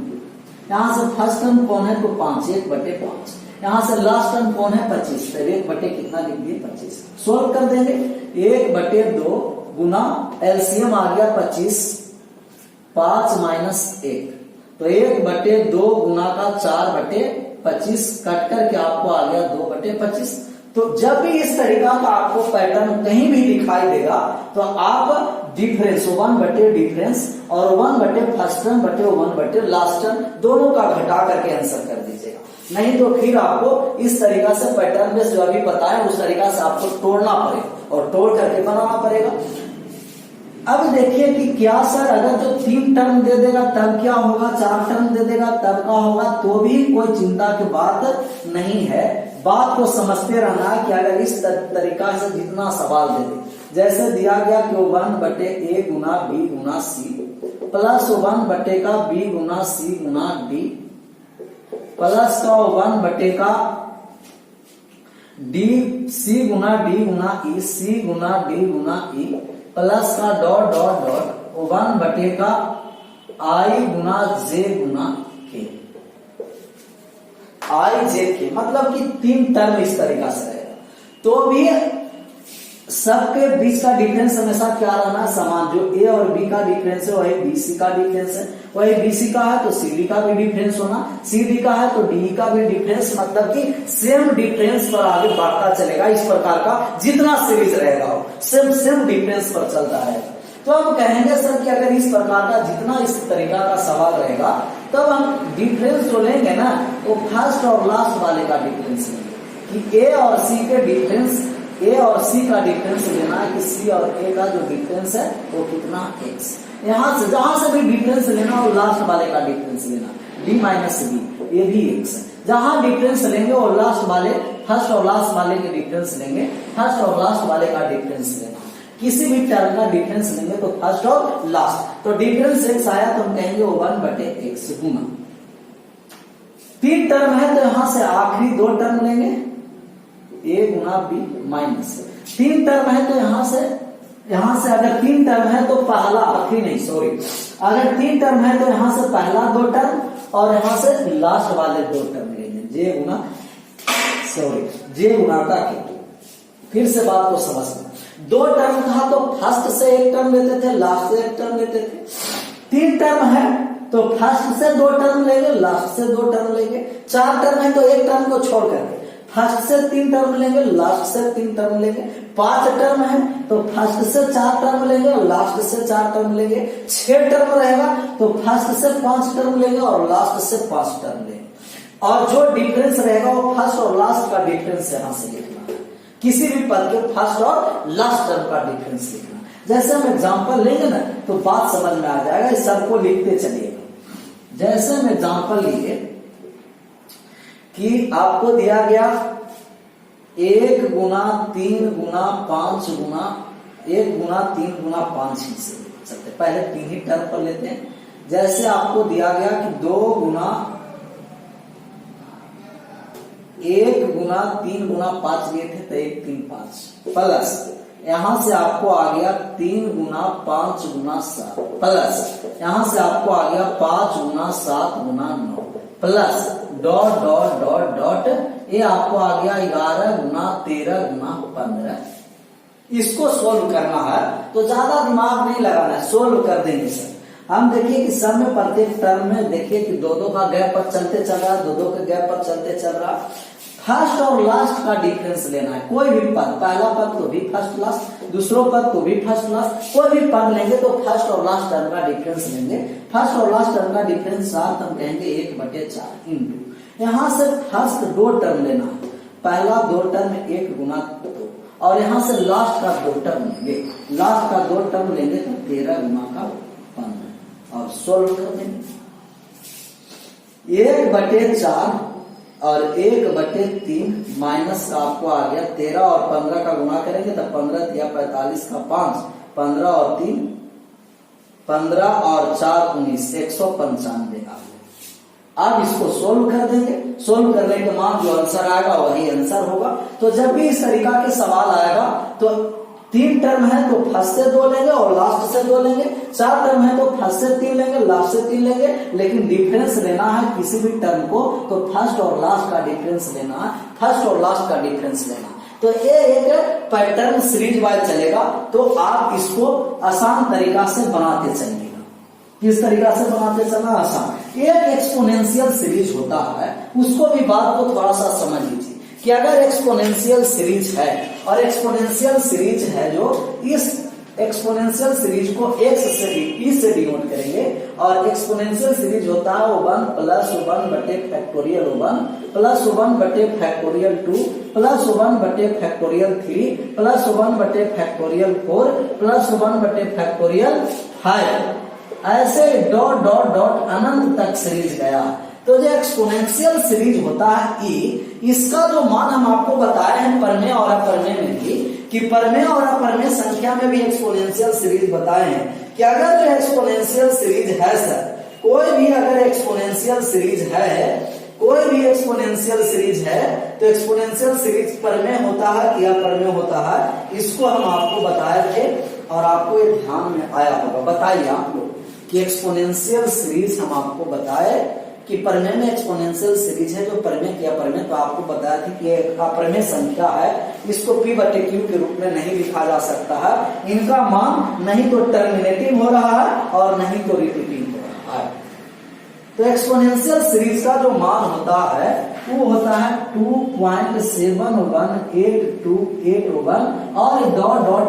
यहाँ से फर्स्ट टर्म कौन है तो 5, 1/5, यहाँ से लास्ट टर्म कौन है 25, तो 1/, कितना लिख दिए 25। सोल्व कर देंगे, 1/2 गुना एलसीएम आ गया 25, 5 माइनस 1, तो 1/2 गुना का 4/25 कट करके आपको आ गया 2/25। तो जब भी इस तरीका का आपको पैटर्न कहीं भी दिखाई देगा तो आप डिफरेंस 1/, डिफरेंस और 1/, फर्स्ट टर्म बटे 1/, लास्ट टर्म, दोनों का घटा करके आंसर कर दीजिएगा। नहीं तो फिर आपको इस तरीका से पैटर्न में जो अभी बताया उस तरीका से आपको तोड़ना पड़ेगा और तोड़ करके बनाना पड़ेगा। अब देखिए कि क्या सर अगर जो 3 टर्म दे देगा तब क्या होगा, 4 टर्म दे देगा तब क्या होगा, तो भी कोई चिंता की बात नहीं है। बात को समझते रहना है कि अगर इस तरीका से जितना सवाल दे दे, जैसे दिया गया कि 1/a गुना b गुना c प्लस 1/, का b गुना c गुना d प्लस का 1/, का d c गुना d गुना e, c गुना d गुना e प्लस का डॉट डॉट डॉट 1/, का i Guna j Guna k। आई जे के, मतलब कि 3 टर्म इस तरीका से रहेगा, तो भी सबके बीच का डिफरेंस हमेशा क्या रहना, समान। जो ए और बी का डिफरेंस है वही बी सी का डिफरेंस है, वही बी सी का है तो सी डी का भी डिफरेंस होना, सी डी का है तो डी का भी डिफरेंस, मतलब कि सेम डिफरेंस पर आगे बढ़ता चलेगा। इस प्रकार का जितना सीरीज रहेगा वो सेम डिफरेंस पर चलता रहेगा। तो हम कहेंगे सर कि अगर इस प्रकार का जितना इस तरीका का सवाल रहेगा तब हम डिफरेंस जो लेंगे ना वो फर्स्ट और लास्ट वाले का डिफरेंस लेंगे, कि ए और सी के डिफरेंस, ए और सी का डिफरेंस लेना है कि सी और ए का जो डिफरेंस है वो कितना, एक्स। यहाँ से जहां से भी डिफरेंस लेना वो लास्ट वाले का डिफरेंस लेना, डी माइनस बी, ये भी एक्स है। जहां डिफरेंस लेंगे और लास्ट वाले, फर्स्ट और लास्ट वाले के डिफरेंस लेंगे, फर्स्ट और लास्ट वाले का डिफरेंस लेना। किसी भी टर्म का डिफरेंस लेंगे तो फर्स्ट और लास्ट, तो डिफरेंस एक्स आया तो हम कहेंगे वो 1/x गुना 3 टर्म है तो यहां से आखिरी 2 टर्म लेंगे, ए गुना बी माइनस 3 टर्म है तो यहां से अगर 3 टर्म है तो पहला, आखिरी नहीं सॉरी, अगर 3 टर्म है तो यहां से पहला 2 टर्म और यहां से लास्ट वाले 2 टर्म लेंगे, जे गुना का के। फिर से बात को समझना, 2 टर्म था तो फर्स्ट से 1 टर्म लेते थे, लास्ट से 1 टर्म लेते थे। 3 टर्म है तो फर्स्ट से 2 टर्म लेंगे, लास्ट से 2 टर्म लेंगे। 4 टर्म है तो 1 टर्म को छोड़ करके फर्स्ट से 3 टर्म लेंगे, लास्ट से 3 टर्म लेंगे। 5 टर्म है तो फर्स्ट से 4 टर्म लेंगे और लास्ट से 4 टर्म लेंगे। 6 टर्म रहेगा तो फर्स्ट से 5 टर्म लेंगे और लास्ट से 5 टर्म लेंगे। और जो डिफरेंस रहेगा वो फर्स्ट और लास्ट का डिफरेंस यहां से लिखना है, किसी भी पद के फर्स्ट और लास्ट टर्म का डिफरेंस लिखना। जैसे हम एग्जांपल लेंगे ना तो बात समझ में आ जाएगा, इस सबको लिखते चलिएगा। जैसे हम एग्जांपल लिए कि आपको दिया गया 1 गुना 3 गुना 5 गुना 1 गुना 3 गुना 5 ही से चलते, पहले 3 ही टर्म पर लेते हैं। जैसे आपको दिया गया कि 2 गुना 1 गुना 3 गुना 5 लिए थे तो 1 3 5 प्लस यहां से आपको आ गया 3 गुना 5 गुना 7 प्लस यहां से आपको आ गया 5 गुना 7 गुना 9 plus dot dot dot dot ये आपको आ गया 11 गुना 13 गुना 15। इसको सोल्व करना है तो ज्यादा दिमाग नहीं लगाना है, सोल्व कर देंगे सर। हम देखिए कि सब में प्रत्येक टर्म में देखिए कि 2-2 का गैप पर चलते चल रहा है, 2-2 के गैप पर चलते चल रहा है। फर्स्ट और लास्ट का डिफरेंस लेना है, कोई भी पद, पहला पद तो भी फर्स्ट लास्ट, दूसरा पद तो भी फर्स्ट लास्ट, कोई भी पद लेंगे तो फर्स्ट और लास्ट टर्म का डिफरेंस लेंगे। फर्स्ट और लास्ट टर्म का डिफरेंस 7 हम कहेंगे 1/4 इंटू, यहाँ से फर्स्ट 2 टर्म लेना है, पहला 2 टर्म 1 गुना 2 और यहाँ से लास्ट का 2 टर्म लेंगे, लास्ट का 2 टर्म लेंगे तो 13 गुना का 15 और सोल्व कर देंगे। 1/4 और 1/3 माइनस का आपको आ गया 13 और 15 का गुणा करेंगे तो 15 या 45 का 5, 15 और 3 15 और 4 19, 195 आ गया। अब इसको सोल्व कर देंगे, सोल्व करने के बाद जो आंसर आएगा वही आंसर होगा। तो जब भी इस तरीका के सवाल आएगा तो 3 टर्म है तो फर्स्ट से 2 लेंगे और लास्ट से 2 लेंगे, 4 टर्म है तो फर्स्ट से 3 लेंगे, लास्ट से 3 लेंगे, लेकिन डिफरेंस लेना है किसी भी टर्म को तो फर्स्ट और लास्ट का डिफरेंस लेना है, फर्स्ट और लास्ट का डिफरेंस लेना। तो ये एक पैटर्न सीरीज वाइज चलेगा, तो आप इसको आसान तरीका से बनाते चलिएगा। किस तरीका से बनाते चलना आसान। एक एक्सपोनेंशियल सीरीज होता है, उसको भी बात को थोड़ा सा समझ लीजिए कि अगर एक्सपोनेंशियल सीरीज है और एक्सपोनेंशियल सीरीज है जो इस एक्सपोनेंशियल सीरीज को x से ई से डिनोट करेंगे और एक्सपोनेंशियल सीरीज होता है 1 प्लस 1 बटे फैक्टोरियल 1 प्लस 1 बटे फैक्टोरियल 2 प्लस 1 बटे फैक्टोरियल 3 प्लस 1 बटे फैक्टोरियल 4 प्लस 1 बटे फैक्टोरियल 5, ऐसे डॉट डॉट डॉट अनंत तक सीरीज गया। तो जो एक्सपोनेंशियल सीरीज होता है ई, इसका जो मान हम आपको बताए हैं परमेय और अपरमेय में भी, कि परमेय और अपरमेय संख्या में भी एक्सपोनेंशियल सीरीज बताए हैं कि अगर जो एक्सपोनेंशियल सीरीज है सर, कोई भी अगर एक्सपोनेंशियल सीरीज है, कोई भी एक्सपोनेंशियल सीरीज है तो एक्सपोनेंशियल सीरीज परमेय होता है या अपरमेय होता है, इसको हम आपको बताए थे और आपको ये ध्यान में आया होगा। बताइए आप लोग कि एक्सपोनेंशियल सीरीज हम आपको बताए कि प्रमेय में एक्सपोनेंशियल सीरीज है, जो प्रमेय किया प्रमेय तो आपको बताया था कि एक अप्रमेय संख्या है, इसको p बटे q के रूप में नहीं लिखा जा सकता है। इनका मान नहीं तो टर्मिनेटिंग हो रहा है और नहीं तो रिपीटिंग हो रहा है। तो एक्सपोनेंशियल सीरीज का जो मान होता है वो होता है 2.718281 और डॉट डॉट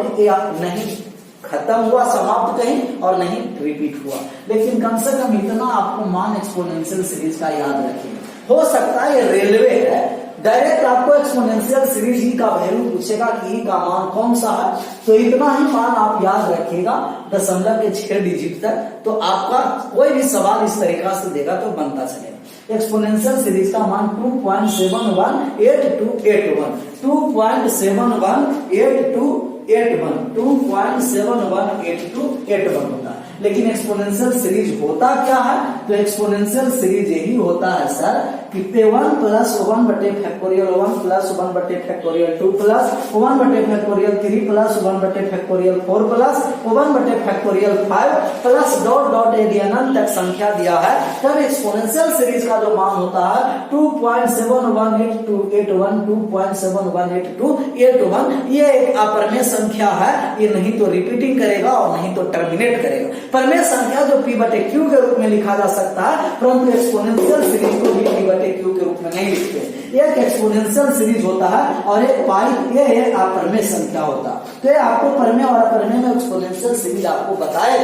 नहीं खत्म हुआ, समाप्त कहीं और नहीं रिपीट हुआ, लेकिन कम से कम इतना आपको मान एक्सपोनेंशियल सीरीज का याद रखिए। हो सकता है ये रेलवे है, डायरेक्ट आपको एक्सपोनेंशियल सीरीज ही का वैल्यू पूछेगा कि का मान कौन सा है, तो इतना ही मान आप याद रखिएगा 0.6 डिजिट तक, तो आपका कोई भी सवाल इस तरीका से देगा तो बनता चलेगा। एक्सपोनेंशियल सीरीज का मान 2.718281 2.718281 होता है। लेकिन एक्सपोनेंशियल सीरीज होता क्या है, तो एक्सपोनेंशियल सीरीज यही होता है सर कि 1 प्लस 1 बटे फैक्टोरियल 1 प्लस 1 बटे फैक्टोरियल 2 प्लस 1 बटे फैक्टोरियल 3 प्लस 1 बटे फैक्टोरियल 4 प्लस 1 बटे फैक्टोरियल 5 प्लस डॉट डॉट यदि अनंत तक संख्या दिया है, तब एक्सपोनेंशियल सीरीज का जो मान होता है 2.718281 2.718281। ये एक अप्रमेय संख्या है, ये नहीं तो रिपीटिंग करेगा और नहीं तो टर्मिनेट करेगा। प्रमेय संख्या जो p बटे q के रूप में लिखा जा सकता है, परंतु एक्सपोनेंशियल सीरीज को भी p बटे q के रूप में नहीं लिखते। एक एक्सपोनेंशियल सीरीज होता है और एक पाई, ये एक अप्रमेय संख्या होता है। तो ये आपको प्रमेय और अप्रमेय में एक्सपोनेंशियल सीरीज आपको बताए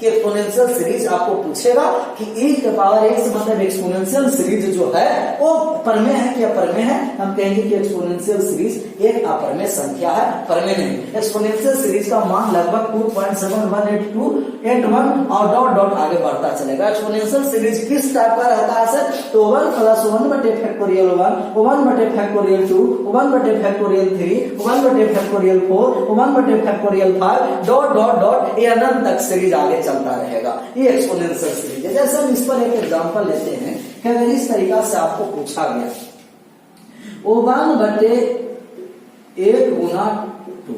कि एक्सपोनेंशियल सीरीज आपको पूछेगा कि e के पावर x मतलब एक्सपोनेंशियल सीरीज जो है वो प्रमेय है कि अप्रमेय है, हम कहेंगे कि एक्सपोनेंशियल सीरीज एक अप्रमेय संख्या है, प्रमेय नहीं। एक्सपोनेंशियल सीरीज का मान लगभग 2.718281 और डॉट डॉट आगे बढ़ता चलेगा। एक्सपोनेंशियल सीरीज किस टाइप का रहता है सर, तो 1 प्लस 1 बटे फैक्टोरियल 1 1 बटे फैक्टोरियल 2 1 बटे फैक्टोरियल 3 1 बटे फैक्टोरियल 4 1 बटे फैक्टोरियल 5 डॉट डॉट डॉट ये अनंत तक सीरीज आगे चलता रहेगा। ये एक्सपोनेंशियल सीरीज है। जैसे हम इस पर एक एग्जांपल लेते हैं कि अगर इस तरीका से आपको पूछा गया 1 बटे 1 गुना 2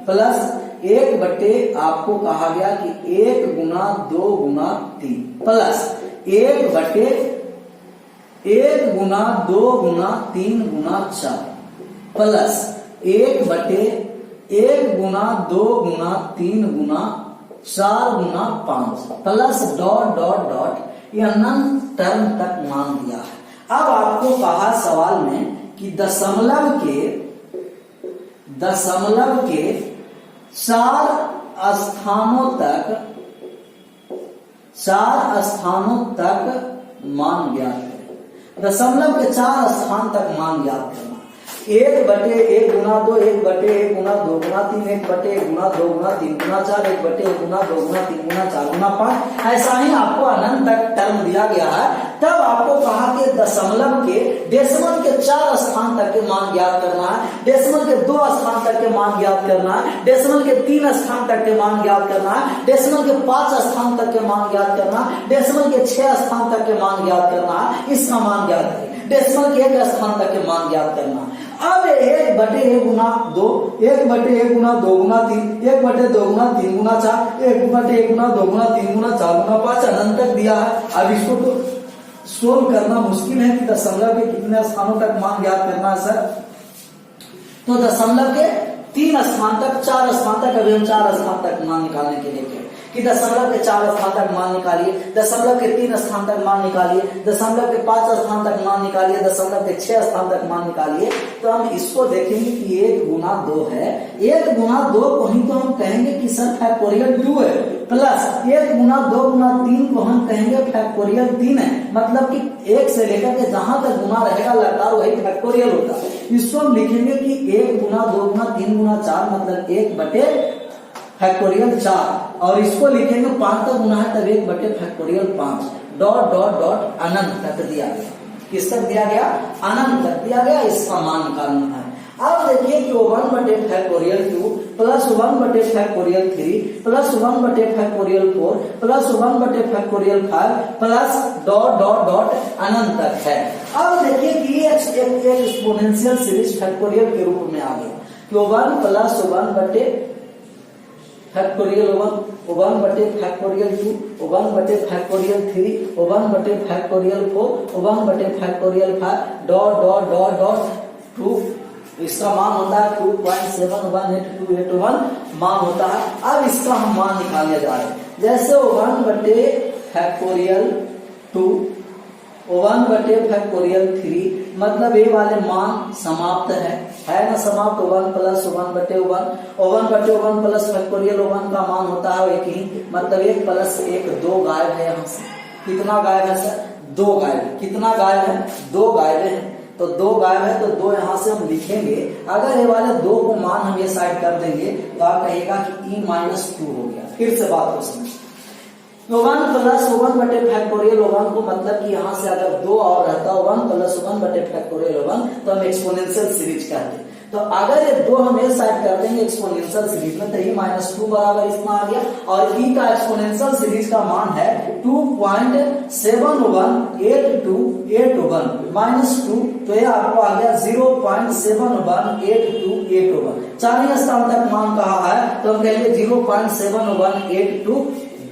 प्लस 1 बटे आपको कहा गया कि 1 गुना 2 गुना 3 प्लस 1 बटे 1 गुना 2 गुना 3 गुना 4 प्लस 1 बटे 1 गुना 2 गुना 3 गुना 4 गुना 5 प्लस डॉट डॉट डॉट ये अनंत टर्म तक मान दिया है। अब आपको कहा सवाल में कि दशमलव के 4 स्थानों तक मान ज्ञात करें। दशमलव के 4 स्थान तक मान ज्ञात करना। 1 बटे 1 गुना 2 1 बटे 1 गुना 2 गुना 3 1 बटे 1 गुना 2 गुना 3 गुना 4 1 बटे 1 गुना 2 गुना 3 गुना 4 गुना 5 ऐसा ही आपको अनंत तक टर्म दिया गया है। तब आपको कहा कि दशमलव के डेसिमल के 4 स्थान तक के मान ज्ञात करना है, डेसिमल के 2 स्थान तक के मान ज्ञात करना है, डेसिमल के 3 स्थान तक के मान ज्ञात करना है, डेसिमल के 5 स्थान तक के मान ज्ञात करना है, डेसिमल के 6 स्थान तक के मान ज्ञात करना है। इसका मान ज्ञात करें, डेसिमल के 1 स्थान तक के मान ज्ञात करना है। अब 1 बटे 1 गुना 2 1 बटे 1 गुना 2 गुना 3 1 बटे 2 गुना 3 गुना 4 1 बटे 1 गुना 2 गुना 3 गुना 4 गुना 5 अनंत तक दिया है। अब इसको तो सोल्व करना मुश्किल है कि दशमलव के कितने स्थानों तक मान ज्ञात करना है सर, तो दशमलव के 3 स्थान तक 4 स्थान तक अभी हम 4 स्थान तक मान निकालने के लिए कि दशमलव के 4 स्थान तक मान निकालिए, दशमलव के 3 स्थान तक मान निकालिए, दशमलव के 5 स्थान तक मान निकालिए, दशमलव के 6 स्थान तक मान निकालिए। तो हम इसको देखेंगे कि 1 गुना 2 है, 1 गुना 2 को ही तो हम कहेंगे कि सर फैक्टोरियल 2 है, प्लस 1 गुना 2 गुना 3 को हम कहेंगे फैक्टोरियल 3 है। मतलब कि 1 से लेकर के जहां तक गुना रहेगा लगातार वही फैक्टोरियल होगा। इसको हम लिखेंगे कि 1 गुना 2 गुना 3 गुना 4 मतलब 1 बटे फैक्टोरियल 4 और इसको लिखेंगे 5 तक गुना है तब 1 बटे फैक्टोरियल 5 डॉट डॉट डॉट अनंत तक दिया गया। किस तक दिया गया? अनंत तक दिया गया। इसका मान निकालना है। अब देखिए कि 1 बटे फैक्टोरियल 2 प्लस 1 बटे फैक्टोरियल 3 प्लस 1 बटे फैक्टोरियल 4 प्लस 1 बटे factorial 5 plus dot dot dot अनंत तक है। अब देखिए कि ये एक्सपोनेंशियल सीरीज फैक्टोरियल के रूप में आ गया। 1 प्लस 1 बटे फैक्टोरियल 1 1 बटे फैक्टोरियल 2, 1 बटे फैक्टोरियल 3, 1 बटे फैक्टोरियल 4, 1 बटे factorial 5 dot dot dot dot 2। इसका मान होता है 2.71821 मान होता है। अब इसका हम मान निकालने जा रहे हैं। जैसे 1 बटे फैक्टोरियल 2, 1 बटे फैक्टोरियल 3, मतलब ये वाले मान समाप्त है ना समाप्त। 1 प्लस 1 बटे 1, 1 बटे 1 प्लस फैक्टोरियल 1 का मान होता है एक ही, मतलब 1 प्लस 1 2 गायब है यहाँ से। कितना गायब है सर? 2 गायब। कितना गायब है? 2 गायब है। तो 2 गायब है तो 2 यहाँ से हम लिखेंगे। अगर ये वाले 2 को मान हम ये साइड कर देंगे तो आप कहेगा कि e-2 हो गया। फिर से बात को समझ, 1 प्लस 1 बटे फैक्टोरियल 1 को मतलब कि यहाँ से अगर 2 और रहता 1 प्लस 1 बटे फैक्टोरियल 1 तो हम एक्सपोनेंशियल सीरीज कहते हैं। तो अगर ये 2 हम ये साइड कर देंगे एक्सपोनेंशियल सीरीज में तो e-2 बराबर इतना आ गया। और e का एक्सपोनेंशियल सीरीज का मान है 2.718281 माइनस 2, तो ये आपको आ गया 0.718281। 4 स्थान तक मान कहा है तो हम कहेंगे 0.7182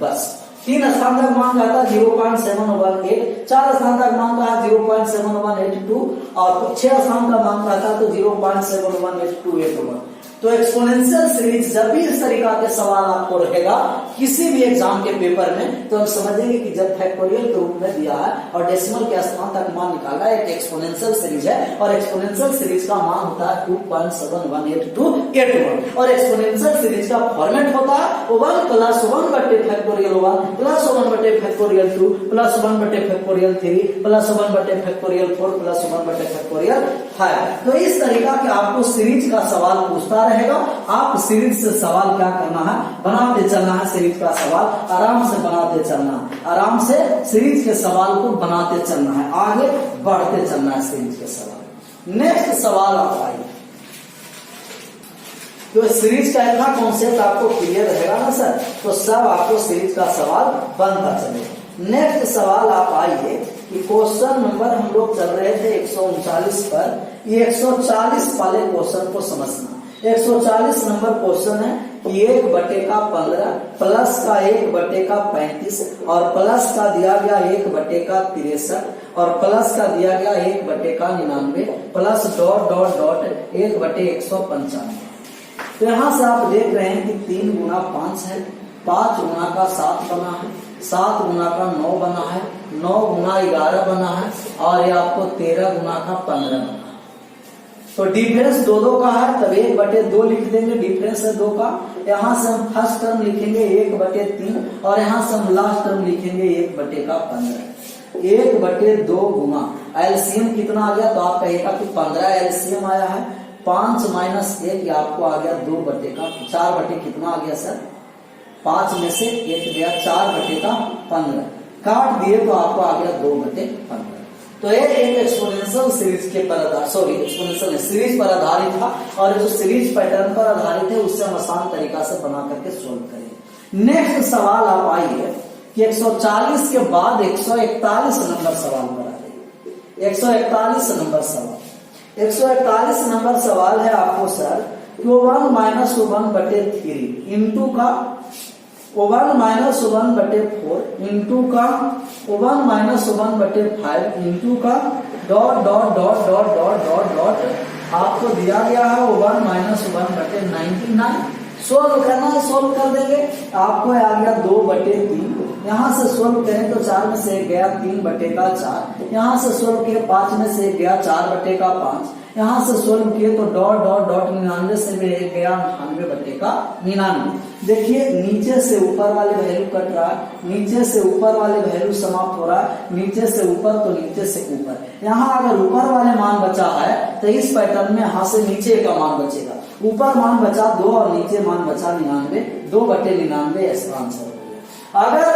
बस। 3 स्थान तक मान कहता 0.718, 4 स्थान तक मान कहा 0.7182 और 6 स्थान का मान कहता तो 0.718281। तो एक्सपोनेंशियल सीरीज जब भी इस तरीका के सवाल आपको रहेगा किसी भी एग्जाम के पेपर में तो हम समझेंगे कि जब फैक्टोरियल के रूप में दिया है और डेसिमल के स्थान तक मान निकाला है, एक एक्सपोनेंशियल सीरीज है और एक्सपोनेंशियल सीरीज का मान होता है 2.718281 और एक्सपोनेंशियल सीरीज का फॉर्मेट होता है 1 प्लस 1 बटे फैक्टोरियल 1 प्लस 1 बटे फैक्टोरियल 2 प्लस 1 बटे फैक्टोरियल 3 प्लस 1 बटे फैक्टोरियल 4 प्लस 1 बटे फैक्टोरियल 5। तो इस तरीका के आपको सीरीज का सवाल पूछता रहेगा। आप सीरीज से सवाल क्या करना है, बनाते चलना है। सीरीज का सवाल आराम से बनाते चलना है, आराम से सीरीज के सवाल को बनाते चलना है, आगे बढ़ते चलना है सीरीज के सवाल। नेक्स्ट सवाल आप आइए। तो सीरीज का इतना कॉन्सेप्ट आपको क्लियर रहेगा ना सर, तो सब आपको सीरीज का सवाल बनता चलेगा। नेक्स्ट सवाल आप आइए कि क्वेश्चन नंबर हम लोग चल रहे थे 139 पर। ये 140 वाले क्वेश्चन को समझना। 140 नंबर क्वेश्चन है कि 1 बटे का 15 प्लस का 1 बटे का 35 और प्लस का दिया गया 1 बटे का 63 और प्लस का दिया गया 1 बटे का 99 प्लस डॉट डॉट डॉट 1 बटे 195। तो यहाँ से आप देख रहे हैं कि 3 गुना 5 है, 5 गुना का 7 बना है, 7 गुना का 9 बना है, 9 गुना 11 बना है और ये आपको 13 गुना का 15 बना है। तो डिफरेंस 2 का है तब 1 बटे 2 लिख देंगे, डिफरेंस है 2 का। यहाँ से हम फर्स्ट टर्म लिखेंगे 1 बटे 3 और यहाँ से हम लास्ट टर्म लिखेंगे 1 बटे का 15। 1 बटे 2 गुना एलसीएम कितना आ गया तो आप कहेगा कि 15 एलसीएम आया है। 5 माइनस 1 आपको आ गया 2 बटे का 4 बटे कितना आ गया सर? 5 में से 1 गया 4 बटे का 15, काट दिए तो आपको आ गया 2 बटे 15। तो ये एक एक्सपोनेंशियल सीरीज के पर एक्सपोनेंशियल सीरीज पर आधारित था और जो सीरीज पैटर्न पर आधारित है उससे हम आसान तरीका से बना करके सोल्व करेंगे। नेक्स्ट सवाल आप आइए कि 140 के बाद 141 नंबर सवाल पर आ जाइए। 141 नंबर सवाल, 141 नंबर सवाल है आपको सर 1 माइनस 1 बटे 3 इंटू का 1 माइनस 1 बटे 4 इंटू का 1 माइनस 1 बटे 5 इंटू का dot dot dot dot dot dot dot आपको दिया गया है 1 माइनस 1 बटे 99। सोल्व करना है, सोल्व कर देंगे। आपको आ गया 2 बटे 3, यहाँ से सोल्व करें तो 4 में से 1 गया 3 बटे का 4, यहाँ से सोल्व किए 5 में से 1 गया 4 बटे का 5, यहाँ से सोल्व किए तो डॉट डॉट डॉट 99 से 1 गया 98 बटे का 99। देखिए नीचे से ऊपर वाले वैल्यू कट रहा है, नीचे से ऊपर वाले वैल्यू समाप्त हो रहा है, नीचे से ऊपर तो नीचे से ऊपर। यहाँ अगर ऊपर वाले मान बचा है तो इस पैटर्न में यहाँ से नीचे का मान बचेगा। ऊपर मान बचा 2 और नीचे मान बचा 99, 2 बटे 99 इसका आंसर हो गया। अगर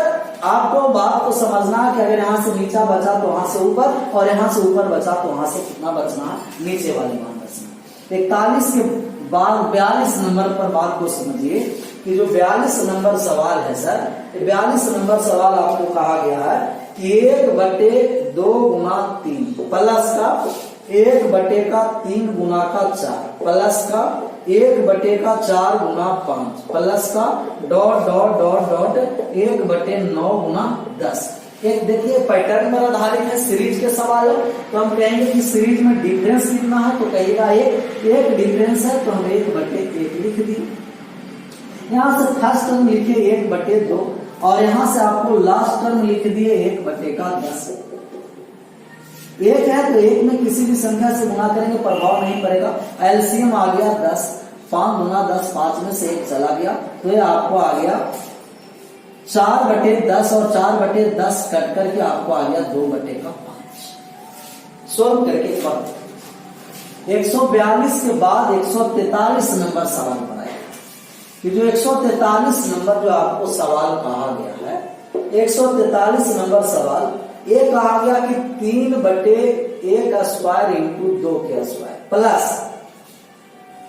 आपको बात को समझना है कि अगर यहाँ से नीचा बचा तो वहां से ऊपर और यहाँ से ऊपर बचा तो वहां से कितना बचना है, नीचे वाले मान बचना। 41 के बाद 42 नंबर पर बात को समझिए कि जो 42 नंबर सवाल है सर, 42 नंबर सवाल आपको कहा गया है कि 1 बटे 2 गुना 3 प्लस का 1 बटे का 3 गुना का 4 प्लस का 1/4 गुना 5 प्लस का डॉट डॉट डॉट डॉट 1/9 गुना 10। एक देखिए पैटर्न पर आधारित है, सीरीज के सवाल है, तो हम कहेंगे कि सीरीज में डिफरेंस कितना है, तो कहिएगा एक डिफरेंस है, तो हम 1/1 लिख दिए। यहाँ से फर्स्ट टर्म लिखे 1/2 और यहाँ से आपको लास्ट टर्म लिख दिए 1/10। एक है तो एक में किसी भी संख्या से गुणा करेंगे प्रभाव नहीं पड़ेगा। एलसीएम आ गया 10, 5 गुना 10, 5 में से 1 चला गया, तो ये आपको आ गया 4/10 और 4/10 कट करके आपको आ गया 2/5। सोल्व करके पढ़ 142 के बाद 143 नंबर सवाल पर आया कि जो 143 नंबर जो आपको सवाल कहा गया है, 143 नंबर सवाल ये कहा गया कि 3/1 स्क्वायर इंटू 2 के स्क्वायर प्लस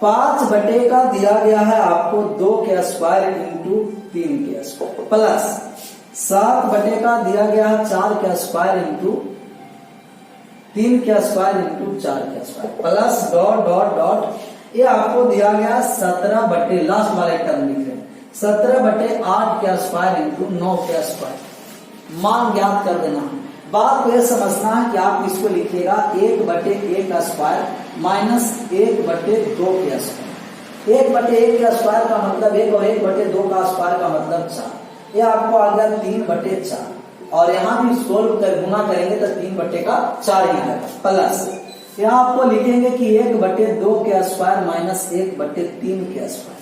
5/, का दिया गया है आपको 2 के स्क्वायर इंटू 3 के स्क्वायर प्लस 7/, का दिया गया है 4 के स्क्वायर इंटू 3 के स्क्वायर इंटू 4 के square plus dot dot dot ये आपको दिया गया 17/, लास्ट वाला टर्म लिख रहे हैं 17/8 के स्क्वायर इंटू 9 के स्क्वायर। मान ज्ञात कर देना। बात को यह समझना है कि आप इसको लिखिएगा 1/1 स्क्वायर माइनस 1/2 के स्क्वायर। 1/1 का स्क्वायर का मतलब 1 और 1/2 का स्क्वायर का मतलब 4। ये आपको आ गया 3/4 और यहाँ भी सोल्व कर गुना करेंगे तो 3/4 ही आएगा प्लस यहाँ आपको लिखेंगे कि 1/2 के स्क्वायर माइनस 1/3 के स्क्वायर।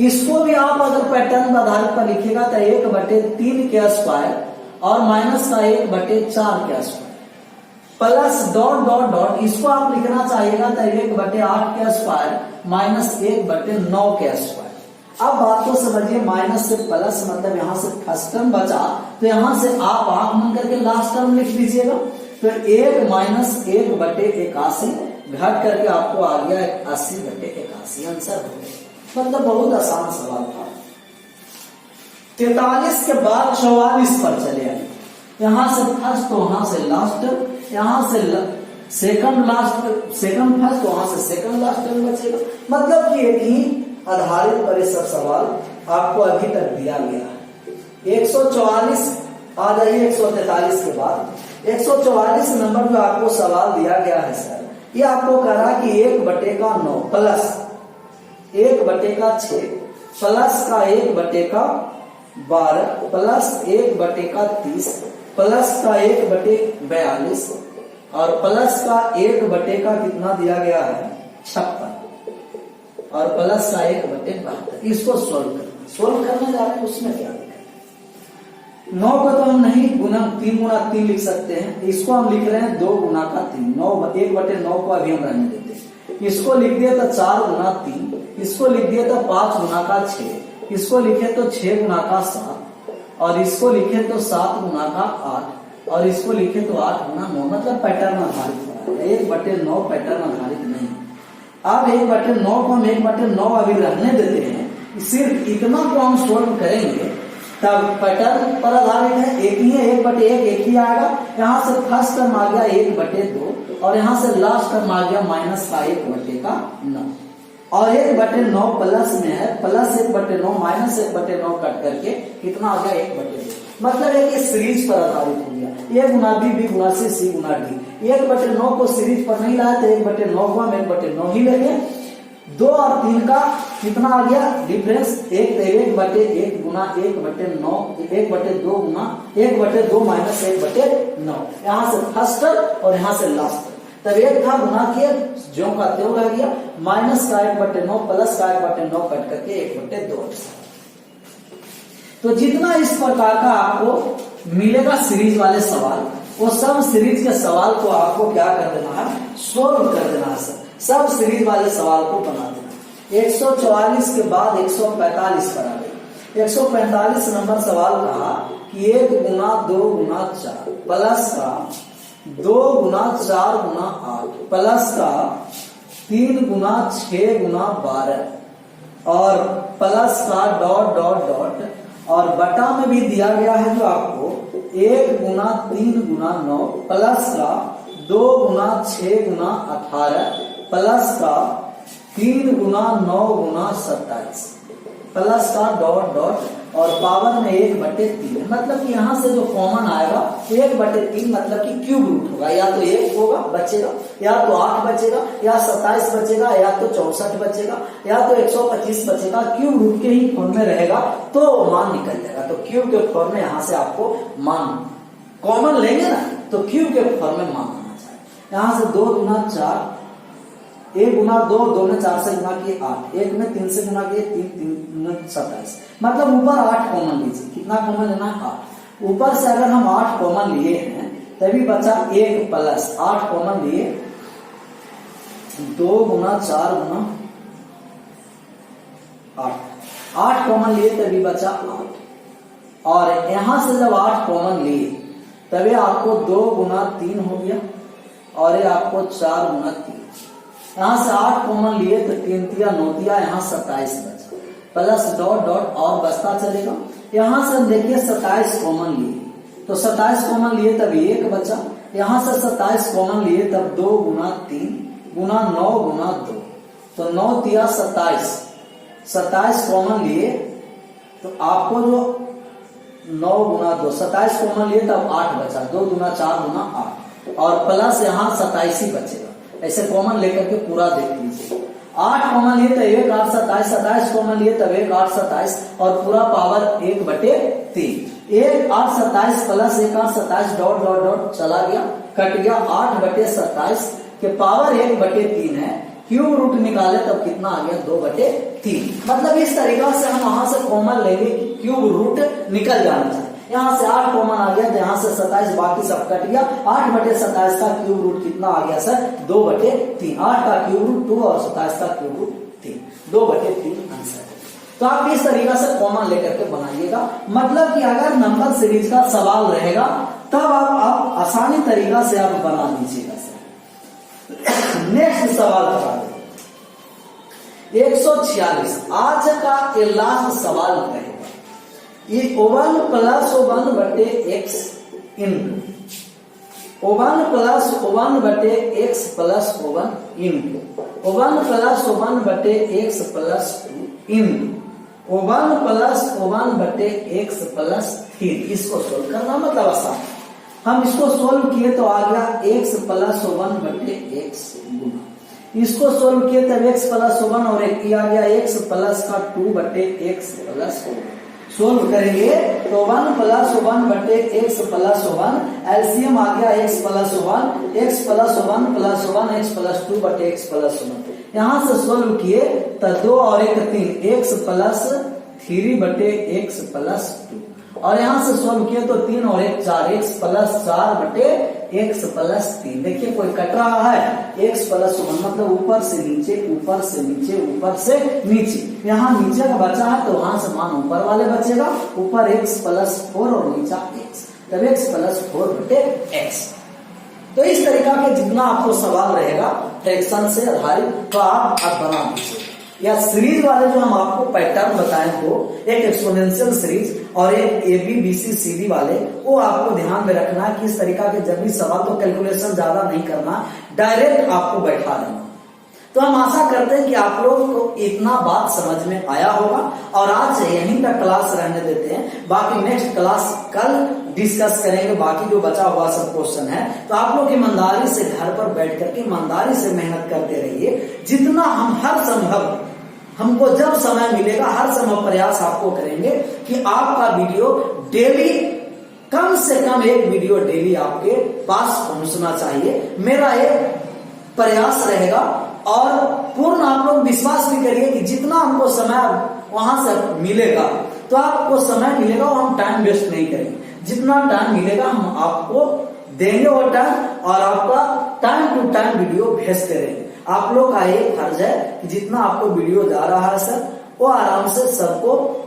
इसको भी आप अगर पैटर्न आधारित पर लिखिएगा तो 1/3 के स्क्वायर और माइनस का 1/4 के square plus dot dot dot इसको आप लिखना चाहिएगा तो 1/8 के स्क्वायर माइनस 1/9 के स्क्वायर। अब बात को समझिए, माइनस से प्लस मतलब यहाँ से फर्स्ट टर्म बचा तो यहाँ से आप आंख बंद करके लास्ट टर्म लिख दीजिएगा, तो 1 माइनस 1/81 घट करके आपको आ गया 80/81 आंसर हो गया। मतलब बहुत आसान सवाल था। 43 के बाद 44 पर चले आए, यहां से फर्स्ट तो वहां से लास्ट, यहां से सेकंड फर्स्ट तो वहां से सेकंड लास्ट टर्म बचेगा। मतलब कि एक ही आधारित पर सब सवाल आपको अभी तक दिया गया है। 144 आ जाइए 143 के बाद 144 नंबर जो आपको सवाल दिया गया है सर, ये आपको कह रहा है कि 1/9 प्लस 1/6 प्लस का 1/12 प्लस 1/30 प्लस का 1/42 और प्लस का 1/, का कितना दिया गया है 56 और प्लस का 1/72। इसको सोल्व करने जा रहे हैं, उसमें क्या लिखा है 9 को तो हम नहीं 3 गुना 3 लिख सकते हैं, इसको हम लिख रहे हैं 2 गुना का 3। 1/9 को अभी हम रहने देते हैं। इसको लिख दिया तो 4 गुना 3, इसको लिख दिया तो 5 गुना का 6, इसको लिखे तो 6 गुना का 7 और इसको लिखे तो 7 गुना का 8 और इसको लिखे तो 8 गुना 9। मतलब पैटर्न आधारित है, 1/9 पैटर्न आधारित नहीं। अब 1/9 को हम 1/9 अभी रहने देते हैं, सिर्फ इतना को हम सोल्व करेंगे तब पैटर्न पर आधारित है। एक ही है 1/1 एक ही आएगा। यहाँ से फर्स्ट टर्म आ गया 1/2 और यहाँ से लास्ट टर्म आ गया माइनस का 1/9 और 1/9 प्लस में है, प्लस 1/9 माइनस 1/9 कट करके कितना आ गया 1/2। मतलब है कि सीरीज पर आधारित हो गया, A Guna B Guna C Guna D। 1/9 को सीरीज पर नहीं लाया तो 1/9 को हम 1/9 ही लेंगे। 2 और 3 का कितना आ गया डिफरेंस, 1/1 गुना 1/9 1/2 गुना 1/2 माइनस 1/9। यहाँ से फर्स्ट और यहाँ से लास्ट, तब एक था गुना किया ज्यों का त्यों रह गया, माइनस का 1/9 प्लस का 1/9 कट करके 1/2। तो जितना इस प्रकार का आपको मिलेगा सीरीज वाले सवाल, वो सब सीरीज के सवाल को आपको क्या कर देना है, सोल्व कर देना है। सब सीरीज वाले सवाल को बना देना। 144 के बाद 145 पर आ गई। 145 नंबर सवाल कहा कि 1 गुना 2 गुना 4 प्लस का 2 गुना 4 गुना 8 प्लस का 3 गुना 6 गुना 12 और प्लस का डॉट डॉट डॉट और बटा में भी दिया गया है जो आपको 1 गुना 3 गुना 9 प्लस का 2 गुना 6 गुना 18 प्लस का 3 गुना 9 गुना 27 प्लस का डॉट डॉट और पावर में 1/3, मतलब कि यहाँ से जो कॉमन आएगा 1/3 मतलब कि क्यूब रूट होगा, या तो 1 होगा बचेगा, या तो 8 बचेगा, या 27 बचेगा, या तो 64 बचेगा, या तो 125 बचेगा। क्यूब रूट के ही फॉर्म में रहेगा तो मान निकल जाएगा। तो क्यूब के फॉर्म में यहाँ से आपको मान कॉमन लेंगे ना, तो क्यूब के फॉर्म में मान आना चाहिए। यहाँ से 2 गुना 4, 1 गुना 2, 2 में 4 से गुना किए 8, 1 में 3 से गुना किए 3, 3 में 27, मतलब ऊपर 8 कॉमन लीजिए। कितना कॉमन लेना है? 8। ऊपर से अगर हम 8 कॉमन लिए हैं तभी बचा 1 प्लस 8 कॉमन लिए, 2 गुना 4 गुना 8 कॉमन लिए तभी बचा 8। और यहां से जब 8 कॉमन लिए तभी आपको 2 गुना 3 हो गया, और ये आपको 4 गुना 3। यहाँ से 8 कॉमन लिए तो 3 तिया 9 तिया, यहाँ 27 बचा, प्लस डॉट डॉट और बचता चलेगा। यहाँ से हम देखिए 27 कॉमन लिए तो 27 कॉमन लिए तब 1 बचा, यहाँ से 27 कॉमन लिए तब 2 गुना 3 गुना 9 गुना 2, तो 9 तिया 27, 27 कॉमन लिए तो आपको जो 9 गुना 2, 27 कॉमन लिए तब 8 बचा, 2 गुना 4 गुना 8, और प्लस यहाँ 27 ही बचेगा। ऐसे कॉमन लेकर के पूरा देख लीजिए। 8 कॉमन लिए तो 1 8 27, 27 कॉमन लिए तब 1 8 27, और पूरा power 1/3, 1 8 27 plus 1 8 27 dot dot dot चला गया, कट गया, 8/27 के पावर 1/3 है। क्यूब रूट निकाले तब कितना आ गया? 2/3। मतलब इस तरीका से हम वहां से कॉमन लेंगे कि क्यूब रूट निकल जाना चाहिए। यहाँ से 8 कॉमन आ गया तो यहाँ से 27, बाकी सब कट गया। 8/27 का क्यूब रूट कितना आ गया सर? 2/3। 8 का क्यूब रूट 2 और 27 का क्यूब रूट 3, 2/3 आंसर है। तो आप इस तरीका से कॉमन लेकर के बनाइएगा। मतलब कि अगर नंबर सीरीज का सवाल रहेगा तब आप आसानी तरीका से आप बना लीजिएगा सर। नेक्स्ट सवाल करा दे 146। आज का ये लास्ट सवाल रहेगा। ये 1 प्लस 1 बटे x इंटू 1 प्लस 1 बटे x प्लस 1 इंटू 1 प्लस 1 बटे x प्लस 2 इंटू 1 प्लस 1 बटे x प्लस 3। इसको सोल्व करना मतलब आसान। हम इसको सोल्व किए तो आ गया x प्लस 1 बटे x गुना, इसको सोल्व किए तब x प्लस 1 और एक आ गया x प्लस का 2 बटे x प्लस 1। सोल्व करेंगे तो 1 प्लस 1 बटे x प्लस 1, एलसीएम आ गया x plus 1, x plus 1 plus 1 x plus 2 बटे x प्लस 1। यहाँ से सोल्व किए तो 2 और 1 3, x प्लस 3 बटे x प्लस 2, और यहाँ से सोल्व किए तो 3 और 1 4, x प्लस 4 बटे x प्लस 3। देखिए कोई कट रहा है, x प्लस 1 मतलब ऊपर से नीचे, ऊपर से नीचे, ऊपर से नीचे। यहाँ नीचे का बचा है तो वहां से मान ऊपर वाले बचेगा, ऊपर x प्लस 4 और नीचा x, तब x प्लस 4 बटे x। तो इस तरीका के जितना आपको सवाल रहेगा फ्रैक्शन से आधारित तो आप बना दीजिए। या सीरीज वाले जो हम आपको पैटर्न बताए तो एक एक्सपोनेंशियल सीरीज और एक ABBCD वाले, वो आपको ध्यान में रखना है कि इस तरीका के जब भी सवाल तो कैलकुलेशन ज्यादा नहीं करना, डायरेक्ट आपको बैठा देना। तो हम आशा करते हैं कि आप लोगों को इतना बात समझ में आया होगा, और आज यहीं का क्लास रहने देते हैं। बाकी नेक्स्ट क्लास कल डिस्कस करेंगे, बाकी जो बचा हुआ सब क्वेश्चन है। तो आप लोग ईमानदारी से घर पर बैठ करके ईमानदारी से मेहनत करते रहिए। जितना हम हर संभव, हमको जब समय मिलेगा हर समय प्रयास आपको करेंगे कि आपका वीडियो डेली, कम से कम एक वीडियो डेली आपके पास पहुंचना चाहिए। मेरा एक प्रयास रहेगा, और पूर्ण आप लोग विश्वास भी करिए कि जितना हमको समय वहां से मिलेगा तो आपको समय मिलेगा और हम टाइम वेस्ट नहीं करेंगे। जितना टाइम मिलेगा हम आपको देंगे वो टाइम, और आपका टाइम टू टाइम वीडियो भेजते रहेंगे। आप लोग का ये फर्ज है कि जितना आपको वीडियो जा रहा है सर, वो आराम से सबको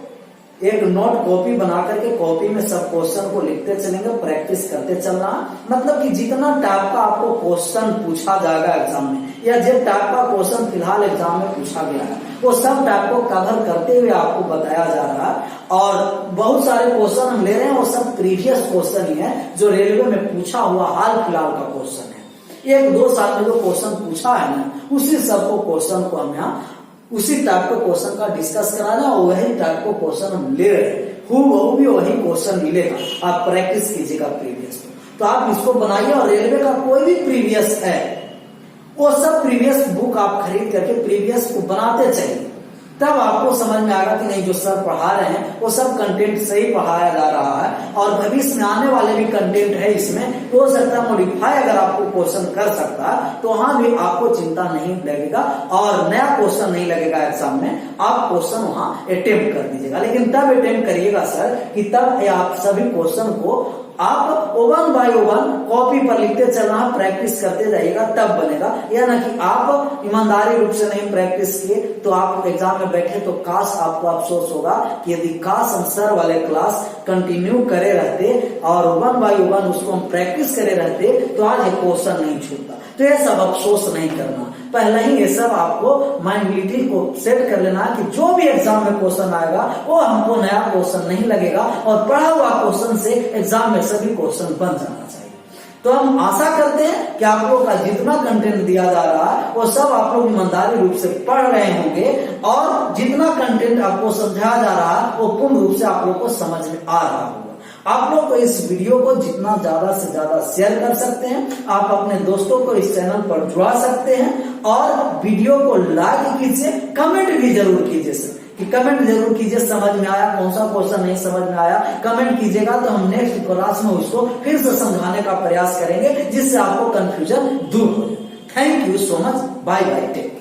एक नोट कॉपी बना करके कॉपी में सब क्वेश्चन को लिखते चलेंगे, प्रैक्टिस करते चलना। मतलब कि जितना टाइप का आपको क्वेश्चन पूछा जाएगा एग्जाम में, या जिस टाइप का क्वेश्चन फिलहाल एग्जाम में पूछा गया है, वो सब टाइप को कवर करते हुए आपको बताया जा रहा है। और बहुत सारे क्वेश्चन हम ले रहे हैं, वो सब प्रीवियस क्वेश्चन ही है जो रेलवे में पूछा हुआ हाल फिलहाल का क्वेश्चन है। एक दो साल में जो क्वेश्चन पूछा है ना, उसी सबको क्वेश्चन को हम यहाँ उसी टाइप के क्वेश्चन का डिस्कस कराना और वही टाइप को क्वेश्चन हम ले रहे हैं, वो भी वही क्वेश्चन मिलेगा। आप प्रैक्टिस कीजिएगा प्रीवियस तो आप इसको बनाइए। और रेलवे का कोई भी प्रीवियस है वो सब प्रीवियस बुक आप खरीद करके प्रीवियस को बनाते चलिए, तब आपको समझ में आएगा कि नहीं जो सर पढ़ा रहे हैं वो सब कंटेंट सही पढ़ाया जा रहा है और भविष्य में आने वाले भी कंटेंट है इसमें, तो हो सकता है मॉडिफाई अगर आपको क्वेश्चन कर सकता है तो वहां भी आपको चिंता नहीं लगेगा और नया क्वेश्चन नहीं लगेगा एग्जाम में, आप क्वेश्चन वहां अटेम्प्ट कर दीजिएगा। लेकिन तब अटेम्प्ट करिएगा सर कि तब आप सभी क्वेश्चन को आप ओवन बाय ओवन कॉपी पर लिखते चलना, प्रैक्टिस करते जाइएगा तब बनेगा। यह ना कि आप ईमानदारी रूप से नहीं प्रैक्टिस किए तो आप एग्जाम में बैठे तो काश आपको अफसोस होगा कि यदि काश हम सर वाले क्लास कंटिन्यू करे रहते और ओवन बाय ओवन उसको हम प्रैक्टिस करे रहते तो आज ये क्वेश्चन नहीं छूटता। तो ये सब अफसोस नहीं करना, पहले ही ये सब आपको माइंडलिटी को सेट कर लेना कि जो भी एग्जाम में क्वेश्चन आएगा वो हमको नया क्वेश्चन नहीं लगेगा और पढ़ा हुआ क्वेश्चन से एग्जाम में सभी क्वेश्चन बन जाना चाहिए। तो हम आशा करते हैं कि आप लोगों का जितना कंटेंट दिया जा रहा है वो सब आप लोग ईमानदारी रूप से पढ़ रहे होंगे और जितना कंटेंट आपको समझाया जा रहा है वो पूर्ण रूप से आप लोग को समझ में आ रहा होगा। आप लोग को इस वीडियो को जितना ज्यादा से ज्यादा शेयर कर सकते हैं, आप अपने दोस्तों को इस चैनल पर जुड़ा सकते हैं और वीडियो को लाइक कीजिए, कमेंट भी जरूर कीजिए सर कि कमेंट जरूर कीजिए समझ में आया, कौन सा क्वेश्चन नहीं समझ में आया कमेंट कीजिएगा तो हम नेक्स्ट क्लास में उसको फिर से समझाने का प्रयास करेंगे जिससे आपको कंफ्यूजन दूर हो जाए। Thank you so much, bye bye, take care.